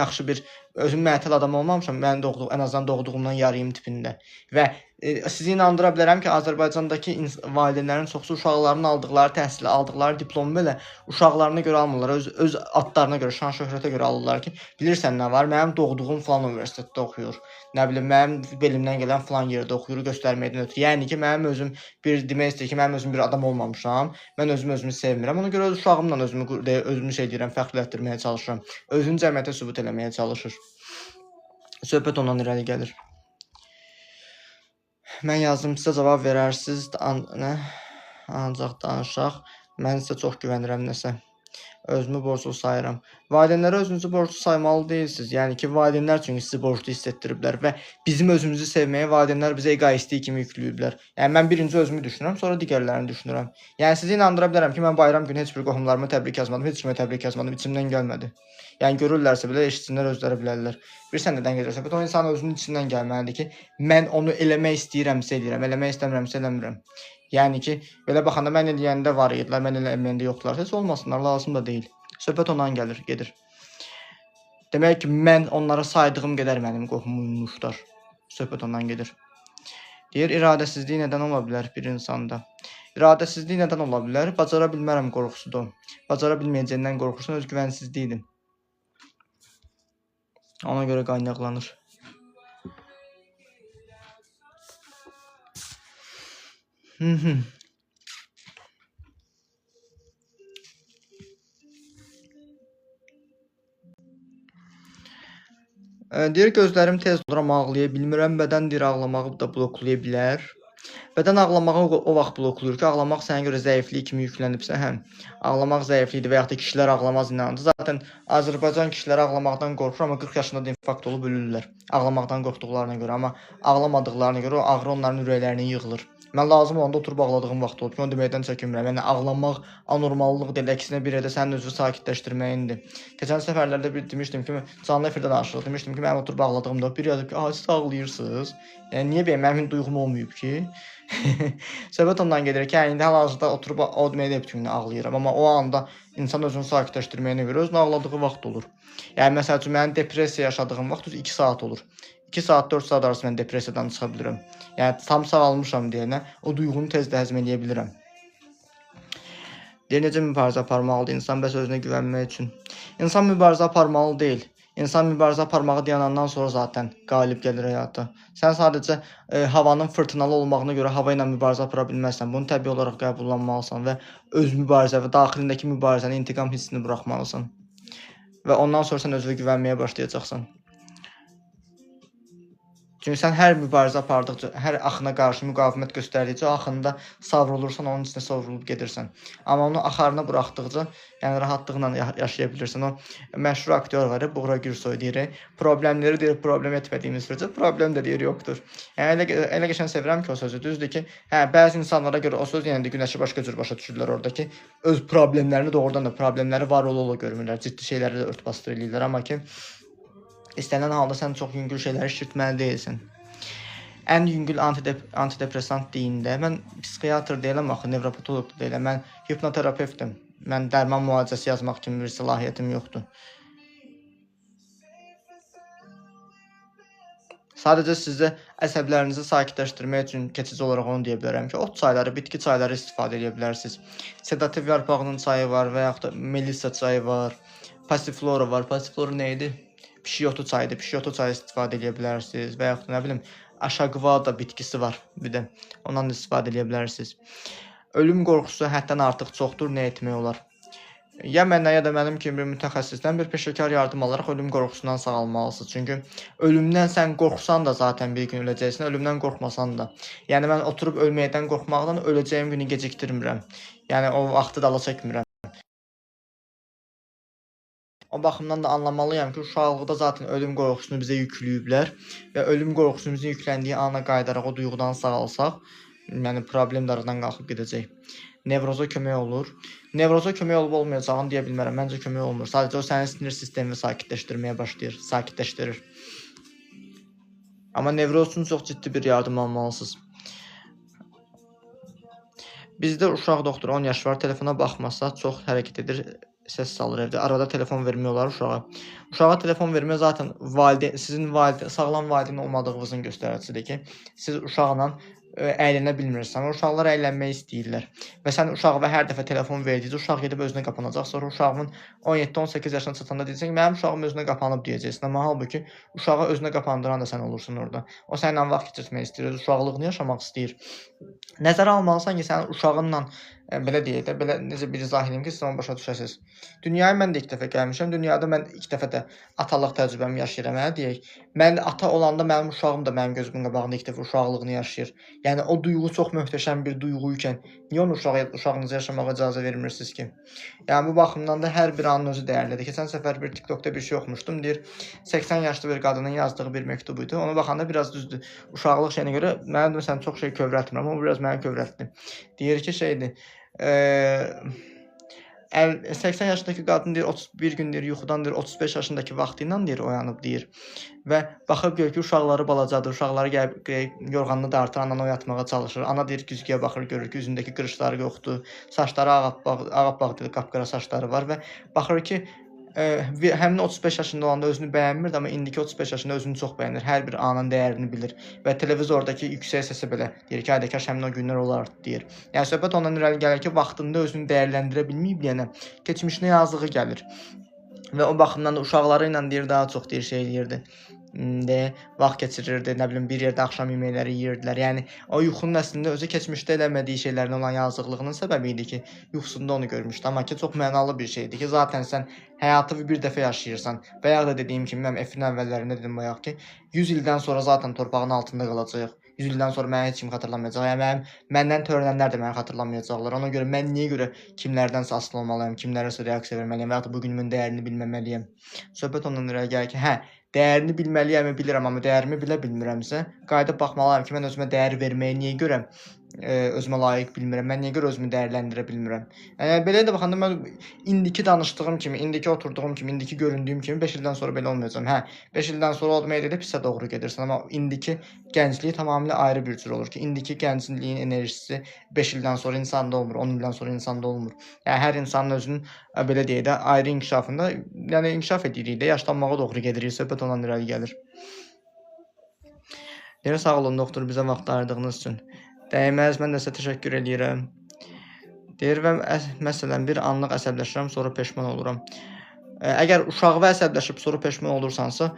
məətəl adam olmamışam, mən ən azından doğduğumdan yarıyım tipində. Və sizi inandıra bilərəm ki, Azərbaycandakı valideynlərin çoxsu uşaqlarının aldıqları təhsili, aldıqları diplomu belə uşaqlarına görə almırlar, öz adlarına görə, şan şöhrətə görə alırlar ki, bilirsən nə var, mənim doğduğum falan universitetdə oxuyur, nə bilim, mənim belimdən gələn falan yerdə oxuyur, göstərməkdən ötürü. Yəni ki, mənim özüm demək istəyir ki, mənim özüm bir adam olmamışam, mən özümü sevmirəm, ona görə öz uşağımla özümü şey deyirəm, fəxrlətdirməyə çalışıram, özünü cəmiyyətə sübut eləməyə çalışır. Söhbət ondan irəli gəlir. Mən yazdım, sizə cavab verərsiniz, ancaq danışaq. Mən sizə çox güvənirəm nəsə. Özümü borclu sayıram. Valideynlərə özünüzü borclu saymalı deyilsiniz. Yəni ki, valideynlər çünki sizi borclu hiss etdiriblər və bizim özümüzü sevməyə valideynlər bizə egoistlik kimi yükləyiblər. Yəni mən birinci özümü düşünürəm, sonra digərlərini düşünürəm. Yəni sizi inandıra bilərəm ki, mən bayram günü heç bir qohumlarıma təbrik yazmadım, heç kimə təbrik yazmadım, içimdən gəlmədi. Yəni görürlərsə belə eşitsinlər, özləri bilərlər. Bilirsən nədən gedirsə, o insan özünün içindən gəlməlidir ki, mən onu eləmək istəyirəmsə eləyirəm, eləmək istəmirəmsə eləmirəm. Yəni ki, belə baxanda mən eləyəndə var idilər, mən eləməyəndə yoxdular. Heç olmasınlar, lazım da deyil. Söhbət ondan gedir. Demək ki, mən onlara saydığım qədər mənim qohumum uymuşlar. Söhbət ondan gedir. Deyir, iradəsizlik nədən ola bilər bir insanda? İradəsizlik nədən ola bilər? Bacara bilmərəm qorxusudur. Bacara bilməyəcəyindən qorxusun, özgüvənsizlikdir. Ona görə qaynaqlanır. Deyir, gözlərim tez olur, amma ağlaya bilmirəm. Bədən deyir, ağlamağı da bloklaya bilər. Bədən ağlamağı o vaxt bloklayır ki, ağlamaq sənə görə zəiflik kimi yüklənibsə, ağlamaq zəiflikdir və yaxud da kişilər ağlamaz inandı. Zaten Azərbaycan kişiləri ağlamaqdan qorxur, amma 40 yaşında da infarkt olub ölürlər. Ağlamaqdan qorxduqlarına görə, amma ağlamadıqlarına görə o ağrı onların ürəklərinə yığılır. Mən lazım olanda oturub ağladığım vaxt olub ki, onu deməkdən çəkinmirəm. Yəni ağlamaq anormallıq deyil, əksinə bir yerdə sənin özünü sakitləşdirməyindir. Keçən səfərlərdə bir demişdim ki, canlı efirdə danışırıq. Demişdim ki, mənim oturub ağladığımda biri yazıb ki, "A, siz ağlayırsınız." Yəni niyə belə mənim duyğum olmayıb ki? Söhbət ondan gedir ki, indi hal-hazırda oturub o demək deyil ki, ağlayıram, amma o anda insan özünü sakitləşdirməyinə görə özünü ağladığı vaxt olur. Yəni məsəl üçün mənim depressiya yaşadığım vaxt düz 2 saat olur. 2 saat, 4 saat arası mən depressiyadan çıxa bilirəm. Yəni tam sağalmışam deyənə o duyğunu tez də həzm eləyə bilirəm. Deyir necə mübarizə aparmalıdır insan bəs özünə güvənmək üçün? İnsan mübarizə aparmalı deyil. İnsan mübarizə aparmağı dayanandan sonra zaten qalib gəlir həyata. Sən sadəcə havanın fırtınalı olmağına görə hava ilə mübarizə apara bilməzsən. Bunu təbii olaraq qəbullanmalısan və öz mübarizə və daxilindəki mübarizəni, intiqam hissini buraxmalısan. Və ondan sonra sən özünə güvənməyə başlayacaqsan. Çünki sən hər mübarizə apardıqca, hər axına qarşı müqavimət göstərdikcə o axında savrulursan, onun içində savrulub gedirsən. Amma onu axarına buraxdıqca, yəni rahatlıqla yaşaya bilirsən. O məşhur aktyor var, Buğra Gürsoy deyir, problemləri deyir, problem etmədiyimiz sürəcə problem də deyir yoxdur. Yəni elə qəşəng sevirəm ki, o sözü. Düzdür ki, bəzi insanlara görə o söz yenə də günəşi başqa cür başa düşürlər oradakı. Öz problemlərini doğrudan da problemləri var ola görmürlər. Ciddi şeyləri də ört-basdır eləyirlər, amma ki İstənilən halda sən çox yüngül şeyləri şişirtməli deyilsən. Ən yüngül antidepressant deyində, mən psixiatr deyiləm axı, nevropatoloq da deyiləm, mən hipnoterapevtdim. Mən dərman müalicəsi yazmaq kimi bir səlahiyyətim yoxdur. Sadəcə sizə əsəblərinizi sakitləşdirmək üçün keçici olaraq onu deyə bilərəm ki, ot çayları, bitki çayları istifadə edə bilərsiniz. Sedativ yarpağının çayı var və yaxud da melissa çayı var, passiflora var. Passiflora nə idi? Pişiyotu çayıdır. Pişiyotu çayı istifadə edə bilərsiniz və yaxud da nə bilim, aşaqvada bitkisi var bir də. Ondan da istifadə edə bilərsiniz. Ölüm qorxusu həddən artıq çoxdur, nə etmək olar? Ya məndən, ya da mənim kimi bir mütəxəssisdən bir peşəkar yardım alaraq ölüm qorxusundan sağalmalısınız. Çünki ölümdən sən qorxsan da zaten bir gün öləcəksən, ölümdən qorxmasan da. Yəni mən oturub ölməkdən qorxmaqdan öləcəyim günü gecikdirmirəm. Yəni o vaxtı da ala çəkmirəm. O baxımdan da anlamalıyam ki, uşaqlıqda zaten ölüm qorxusunu bizə yükləyiblər və ölüm qorxusu bizə yükləndiyi ana qayıdaraq o duyğudan sağalsaq, yəni problem də aradan qalxıb gedəcək. Nevroza kömək olur. Nevroza kömək olub olmayacağını deyə bilmərəm. Məncə kömək olmur. Sadəcə o sənin sinir sistemini sakitləşdirməyə başlayır, sakitləşdirir. Amma nevroz üçün çox ciddi bir yardım almalısınız. Bizdə uşaq doktoru 10 yaş var, telefona baxmasa çox hərəkət edir, səs salır evdə. Arada telefon vermiyorlar uşağa. Uşağa telefon vermək zaten sizin sağlam valideyn olmadığınızın göstəricisidir ki, siz uşaqla əylənə bilmirsən. Uşaqlar əylənmək istəyirlər. Və sən uşağa hər dəfə telefon verdikcə uşaq gedib özünə qapanacaq. Sonra uşağın 17-18 yaşına çatanda deyəcəksən ki, mənim uşağım özünə qapanıb deyəcəksən. Amma halbuki uşağı özünə qapandıran da sən olursun orada. O səninlə vaxt keçirmək istəyir, uşaqlığını yaşamaq istəyir. Nəzərə almalısan ki, sənin uşağınla belə deyək də, belə necə bir izah edeyim ki, siz onu başa düşəsiniz. Dünyaya mən də ilk dəfə gəlmişəm. Dünyada mən ilk dəfə də atalıq təcrübəmi yaşayıram, hə deyək. Mən ata olanda mənim uşağım da mənim gözümün qabağında ilk dəfə uşaqlığını yaşayır. Yəni o duyğu çox möhtəşəm bir duyğu ikən niyə onu uşağınıza yaşamağa icazə vermirsiniz ki? Yəni bu baxımdan da hər bir anın özü dəyərlidir. Keçən səfər bir TikTokda bir şey oxumuşdum. Deyir 80 yaşlı bir qadının yazdığı bir məktub idi. Ona baxanda biraz düzdür. Uşaqlıq şeyinə görə mən məsələn çox şey kövrətmirəm, amma o biraz məni kövrətdi. Deyir ki, şeydir. 80 yaşındakı qadın deyir 31 gün deyir yuxudan deyir 35 yaşındakı vaxtı ilə deyir oyanıb deyir və baxıb görür ki, uşaqları balacadır, uşaqları gəlib yorğanını dartır, ananı oyatmağa çalışır. Ana deyir güzgüyə baxır, görür ki, üzündəki qırışları yoxdur, saçları ağappaq deyir, qapqara saçları var və baxır ki, həmin 35 yaşında olanda özünü bəyənmirdi, amma indiki 35 yaşında özünü çox bəyənir. Hər bir anın dəyərini bilir və televizordakı yüksək səsə belə deyir ki, hayda kaş həmin o günlər olardı deyir. Yəni söhbət ondan irəli gəlir ki, vaxtında özünü dəyərləndirə bilməyib, yəni keçmişinə yazığı gəlir. Və o baxımdan da uşaqları ilə deyir daha çox deyir şey eləyirdi. Vaxt keçirirdi, nə bilim bir yerdə axşam yeməkləri yeyirdilər. Yəni o yuxunun əslində özü keçmişdə eləmədiyi şeylərin olan yazıqlığının səbəbi idi ki, yuxusunda onu görmüşdü. Amma ki çox mənalı bir şeydir ki, zaten sən həyatı bir dəfə yaşayırsan. Bayaq da dediyim kimi, mən efin əvvəllərində dedim bayaq ki, 100 ildən sonra zaten torpağın altında qalacağıq. 100 ildən sonra məni heç kim xatırlamayacaq. Yəni məndən törənənlər də məni xatırlamayacaqlar. Ona görə mən niyə görə kimlərdənsə asılı olmalıyam, kimlərəsə reaksiya verməliyəm və ya da bu günümün dəyərini bilməməliyəm. Söhbət ondan irəli gəlir ki, dəyərini bilməliyəm, bilirəm, amma dəyərimi bilə bilmirəmsə, qayıdıb baxmalıyam ki, mən özümə dəyər verməyi niyə görəm? özümə layiq bilmirəm. Mən niyə görə özümü dəyərləndirə bilmirəm? Yəni belə də baxanda mən indiki danışdığım kimi, indiki oturduğum kimi, indiki göründüyüm kimi 5 ildən sonra belə olmayacağam. Hə, 5 ildən sonra o demək deyil, pisə doğru gedirsən, amma indiki gənclik tamamilə ayrı bir cür olur ki, indiki gəncliyin enerjisi 5 ildən sonra insanda olmur, 10 ildən sonra insanda olmur. Yəni hər insanın özünün belə deyək də ayrı inkişafında, yəni inkişaf edirik də, yaşlanmağa doğru gedirik, söhbət ondan irəli gəlir. Deyir, sağ olun doktor, bizə vaxt ayırdığınız üçün. Dəyməz, mən də sizə təşəkkür edirəm. Deyir və məsələn bir anlıq əsəbləşirəm, sonra peşman oluram. Əgər uşaqla əsəbləşib sonra peşman olursansa,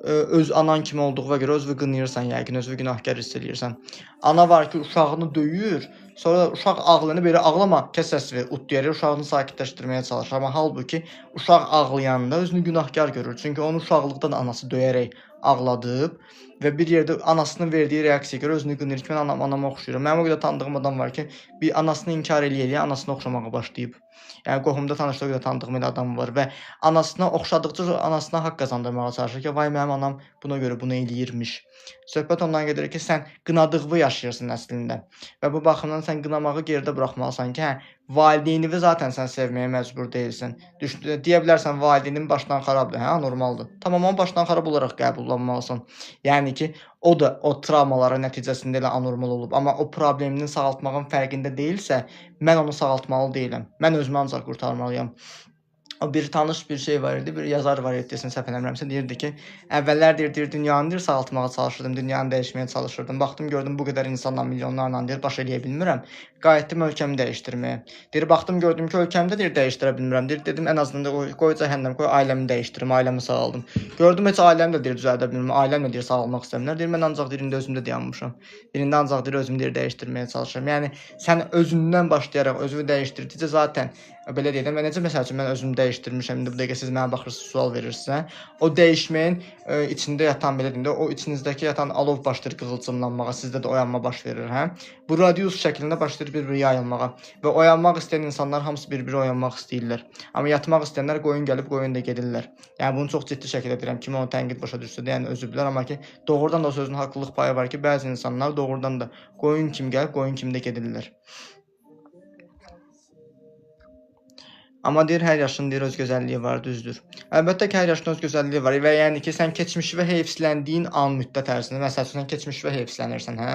öz anan kimi olduğuna görə özünü qınayırsan yəqin, özünü günahkar hiss eləyirsən. Ana var ki, uşağını döyür, sonra uşaq ağlayanda belə ağlama, kəs səsini, ut deyir, uşağını sakitləşdirməyə çalışır. Amma halbuki uşaq ağlayanda özünü günahkar görür. Çünki onu uşaqlıqdan anası döyərək ağladıb və bir yerdə anasının verdiyi reaksiyaya görə özünü qınayır ki, mən anama oxşayıram. Mənim o qədər tanıdığım adam var ki, bir anasını inkar eləyə-eləyə anasına oxşamağa başlayıb. Yəni qohumda tanışdığı qədər tanıdığım elə adam var və anasına oxşadıqca anasına haqq qazandırmağa çalışır ki, vay mənim anam buna görə bunu eləyirmiş. Söhbət ondan gedir ki, sən qınadığını yaşayırsın əslində və bu baxımdan sən qınamağı geridə buraxmalısan ki, hə, valideynini zaten sən sevməyə məcbur deyilsən. Deyə bilərsən valideynin başdan xarabdır, hə, normaldır. Tamam, onu başdan xarab olaraq qəbullanmalısan. Yəni ki, o da o travmaların nəticəsində elə anormal olub, amma o problemini sağaltmağın fərqində deyilsə, mən onu sağaltmalı deyiləm. Mən özümü ancaq qurtarmalıyam. O bir tanış bir şey var idi, bir yazar var idi, desəm səhv eləmirəmsə, deyirdi ki, əvvəllər deyir dünyanı sağaltmağa çalışırdım, dünyanı dəyişməyə çalışırdım. Baxdım, gördüm bu qədər insanla, milyonlarla deyir baş eləyə bilmirəm. Qayıtdım ölkəmi dəyişdirməyə. Deyir baxdım, gördüm ki, ölkəmdə deyir dəyişdirə bilmirəm. Deyir dedim ən azından da qoy cəhənnəm, qoy ailəmi dəyişdirim, ailəmi sağaldım. Gördüm heç ailəmi də deyir düzəldə bilmirəm. Ailəm də deyir sağalmaq istəmirlər. Deyir mən ancaq deyir indi özümdə dayanmışam. İndi ancaq deyir özümü deyir dəyişdirməyə çalışıram. Yəni sən özündən başlayaraq özünü dəyişdirdikcə zaten belə deyirəm, və necə məsəl üçün mən özümü dəyişdirmişəm, indi bu dəqiqə siz mənə baxırsınız, sual verirsiniz, o dəyişməyin içində yatan, belə deyim də, o içinizdəki yatan alov başlayır qığılcımlanmağa, sizdə də oyanma baş verir, hə? Bu radius şəklində başlayır bir-biri yayılmağa və oyanmaq istəyən insanlar hamısı bir-biri oyanmaq istəyirlər. Amma yatmaq istəyənlər qoyun gəlib, qoyun da gedirlər. Yəni bunu çox ciddi şəkildə deyirəm, kimi onu tənqid başa düşsə də, yəni özü bilər, amma ki, doğrudan da o sözün haqlılıq payı var ki, bəzi insanlar doğrudan da qoyun kimi gəlib, qoyun kimi də gedirlər. Amma deyir, hər yaşın deyir, öz gözəlliyi var, düzdür. Əlbəttə ki, hər yaşın öz gözəlliyi var və yəni ki, sən keçmişi və heyfsləndiyin an müddət ərzində, məsəl üçün, sən keçmişi və heyfslənirsən, hə?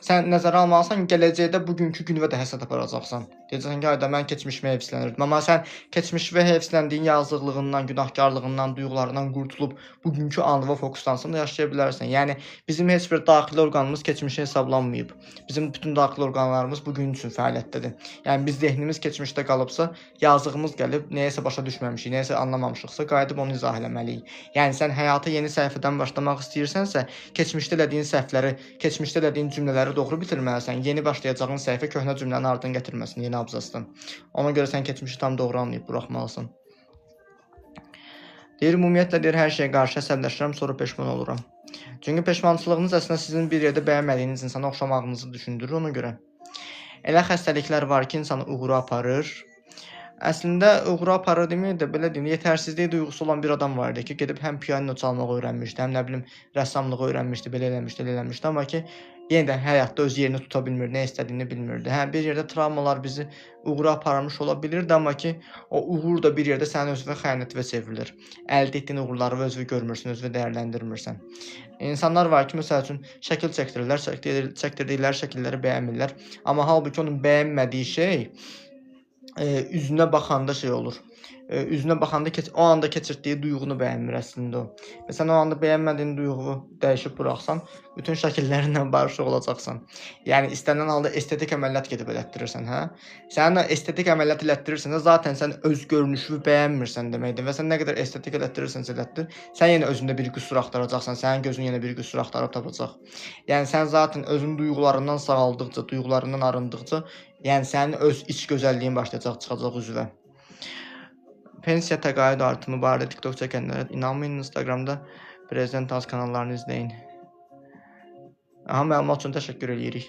Sən nəzərə almalısan ki, gələcəkdə bugünkü gününə də həsəd aparacaqsan. Deyəcəksən ki, ayda mən keçmişimə heyfslənirdim. Amma sən keçmiş və heyfsləndiyin yazıqlığından, günahkarlığından, duyğularından qurtulub bugünkü anlığa fokuslansan da yaşaya bilərsən. Yəni bizim heç bir daxili orqanımız keçmişə hesablanmayıb. Bizim bütün daxili orqanlarımız bugün üçün fəaliyyətdədir. Yəni biz zehnimiz keçmişdə qalıbsa, yazığımız gəlib nəyəsə başa düşməmişik, nəyəsə anlamamışıqsa, qayıdıb onu izah eləməliyik. Yəni sən həyata yeni səhifədən başlamaq istəyirsənsə, keçmişdə elədiyin səhvləri, keçmişdə elədiyin cümlələri doğru bitirməlisən. Yeni başlayacağın səhifə köhnə cümləni ardın gətirməsin, yeni abzasdan. Ona görə sən keçmişi tam doğru anlayıb buraxmalısan. Deyir, ümumiyyətlə deyir, hər şeyə qarşı əsəbləşirəm, sonra peşman oluram. Çünki peşmançılığınız əslində sizin bir yerdə bəyənmədiyiniz insana oxşamağınızı düşündürür ona görə. Elə xəstəliklər var ki, insanı uğura aparır. Əslində uğura aparır demək də belə deyim, yetərsizlik duyğusu olan bir adam var idi ki, gedib həm piano çalmağı öyrənmişdi, həm nə bilim rəssamlığı öyrənmişdi, belə eləmişdi, amma ki, yenə də həyatda öz yerini tuta bilmirdi, nə istədiyini bilmirdi. Hə, bir yerdə travmalar bizi uğura aparmış ola bilirdi, amma ki, o uğur da bir yerdə sənin özünə xəyanətvə çevrilir. Əldə etdiyin uğurları özünü görmürsən, özünü dəyərləndirmirsən. İnsanlar var ki, məsəl üçün şəkil çəkdirirlər, çəkdirdikləri şəkilləri bəyənmirlər, amma halbuki onun bəyənmədiyi şey üzünə baxanda şey olur. Üzünə baxanda o anda keçirtdiyi duyğunu bəyənmir əslində o. Və sən o anda bəyənmədiyin duyğunu dəyişib buraxsan, bütün şəkillərinlə barışıq olacaqsan. Yəni istənilən halda estetik əməliyyat gedib elətdirirsən, hə? Sən estetik əməliyyat elətdirirsən, zaten sən öz görünüşünü bəyənmirsən deməkdir və sən nə qədər estetik elətdirirsənsə elətdir, sən yenə özündə bir qüsur axtaracaqsan, sənin gözün yenə bir qüsur axtarıb tapacaq. Yəni sən zaten özün duyğularından sağaldıqca, duyğularından arındıqca, yəni sənin öz iç gözəlliyin başlayacaq çıxacaq üzvə. Pensiya təqaüd artımı barədə TikTok çəkənlərə inanmayın, Instagramda Prezident Az kanallarını izləyin. Aha, məlumat üçün təşəkkür edirik.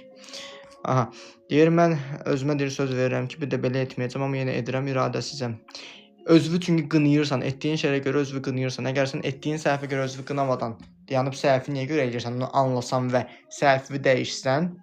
Aha, deyir, mən özümə deyir, söz verirəm ki, bir də belə etməyəcəm, amma yenə edirəm, iradəsizəm. Özünü çünki qınayırsan, etdiyin şeyə görə özünü qınayırsan. Əgər sən etdiyin səhvə görə özünü qınamadan, dayanıb səhvi niyə görə eləyirsən, onu anlasan və səhvi dəyişsən,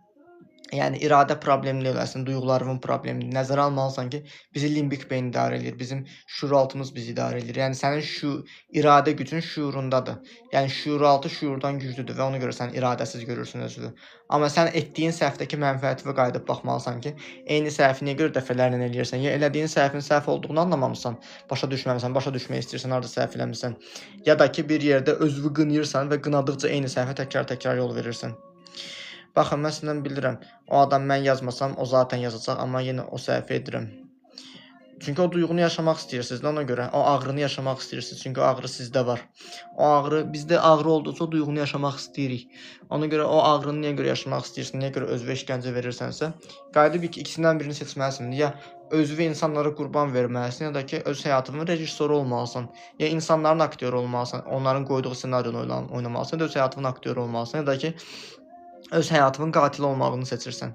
Yəni iradə problemli olasın, duyğularımın problemi. Nəzərə almalısan ki, bizi limbik beyin idarə edir, bizim şuuraltımız bizi idarə edir. Yəni sənin iradə gücün şuurundadır. Yəni şuuraltı şuurdan güclüdür və ona görə sən iradəsiz görürsən özünü. Amma sən etdiyin səhvdəki mənfəətivə qayıdıb baxmalısan ki, eyni səhvi niyə görə dəfələrlə eləyirsən? Ya elədiyin səhvin səhv olduğunu anlamamısan, başa düşməmisən, başa düşmək istəyirsən, harda səhv eləmisən. Ya da ki, bir yerdə özünü qınayırsan və qınadıqca eyni səhvə təkrar-təkrar yol verirsən. Baxın, məsələn bilirəm, o adam mən yazmasam, o zaten yazacaq, amma yenə o səhvi edirəm. Çünki o duyğunu yaşamaq istəyirsiniz, ona görə o ağrını yaşamaq istəyirsiniz, çünki o ağrı sizdə var. O ağrı, bizdə ağrı olduqca o duyğunu yaşamaq istəyirik. Ona görə o ağrını niyə görə yaşamaq istəyirsən, niyə görə özünə işgəncə verirsənsə, qayıdıb ikisindən birini seçməlisən. Ya özünü insanlara qurban verməlisən, ya da ki, öz həyatının rejissoru olmalısan. Ya insanların aktyoru olmalısan, onların qoyduğu ssenarionu oynamalısan, ya da öz həyatının aktyoru olmalısan, ya da ki, öz həyatının qatili olmağını seçirsən.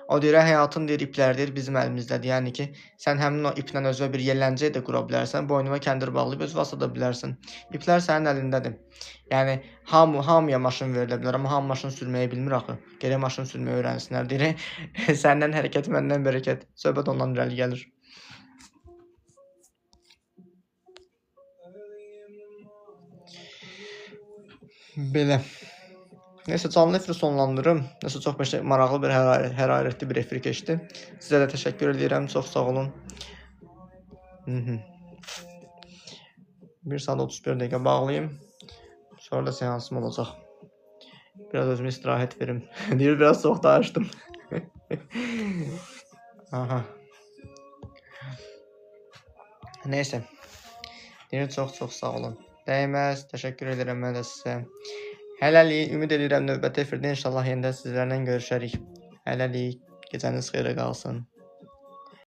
O deyir, həyatın deyir, iplərdir, bizim əlimizdədir. Yəni ki, sən həmin o iplə özünə bir yelləncə də qura bilərsən, boynuna kəndir bağlayıb özünü asada bilərsən. İplər sənin əlindədir. Yəni hamıya maşın verilə bilər, amma hamı maşın sürməyi bilmir axı. Gərək maşın sürməyi öyrənsinlər deyir. Səndən hərəkət, məndən bərəkət. Söhbət ondan irəli gəlir. Belə. Neysə, canlı efiri sonlandırım. Neysə, çox maraqlı bir, hərarətli bir efir keçdi. Sizə də təşəkkür edirəm. Çox sağ olun. 1 saat 31 dəqiqə bağlayayım. Sonra da seansım olacaq. Biraz özümə istirahət verim. Deyir, biraz çox da açdım. Aha. Neysə. Deyir, çox sağ olun. Dəyməz. Təşəkkür edirəm mən də sizə. Hələlik, ümid edirəm növbəti efirdə inşallah yenidən sizlərlə görüşərik. Hələlik, gecəniz xeyrə qalsın.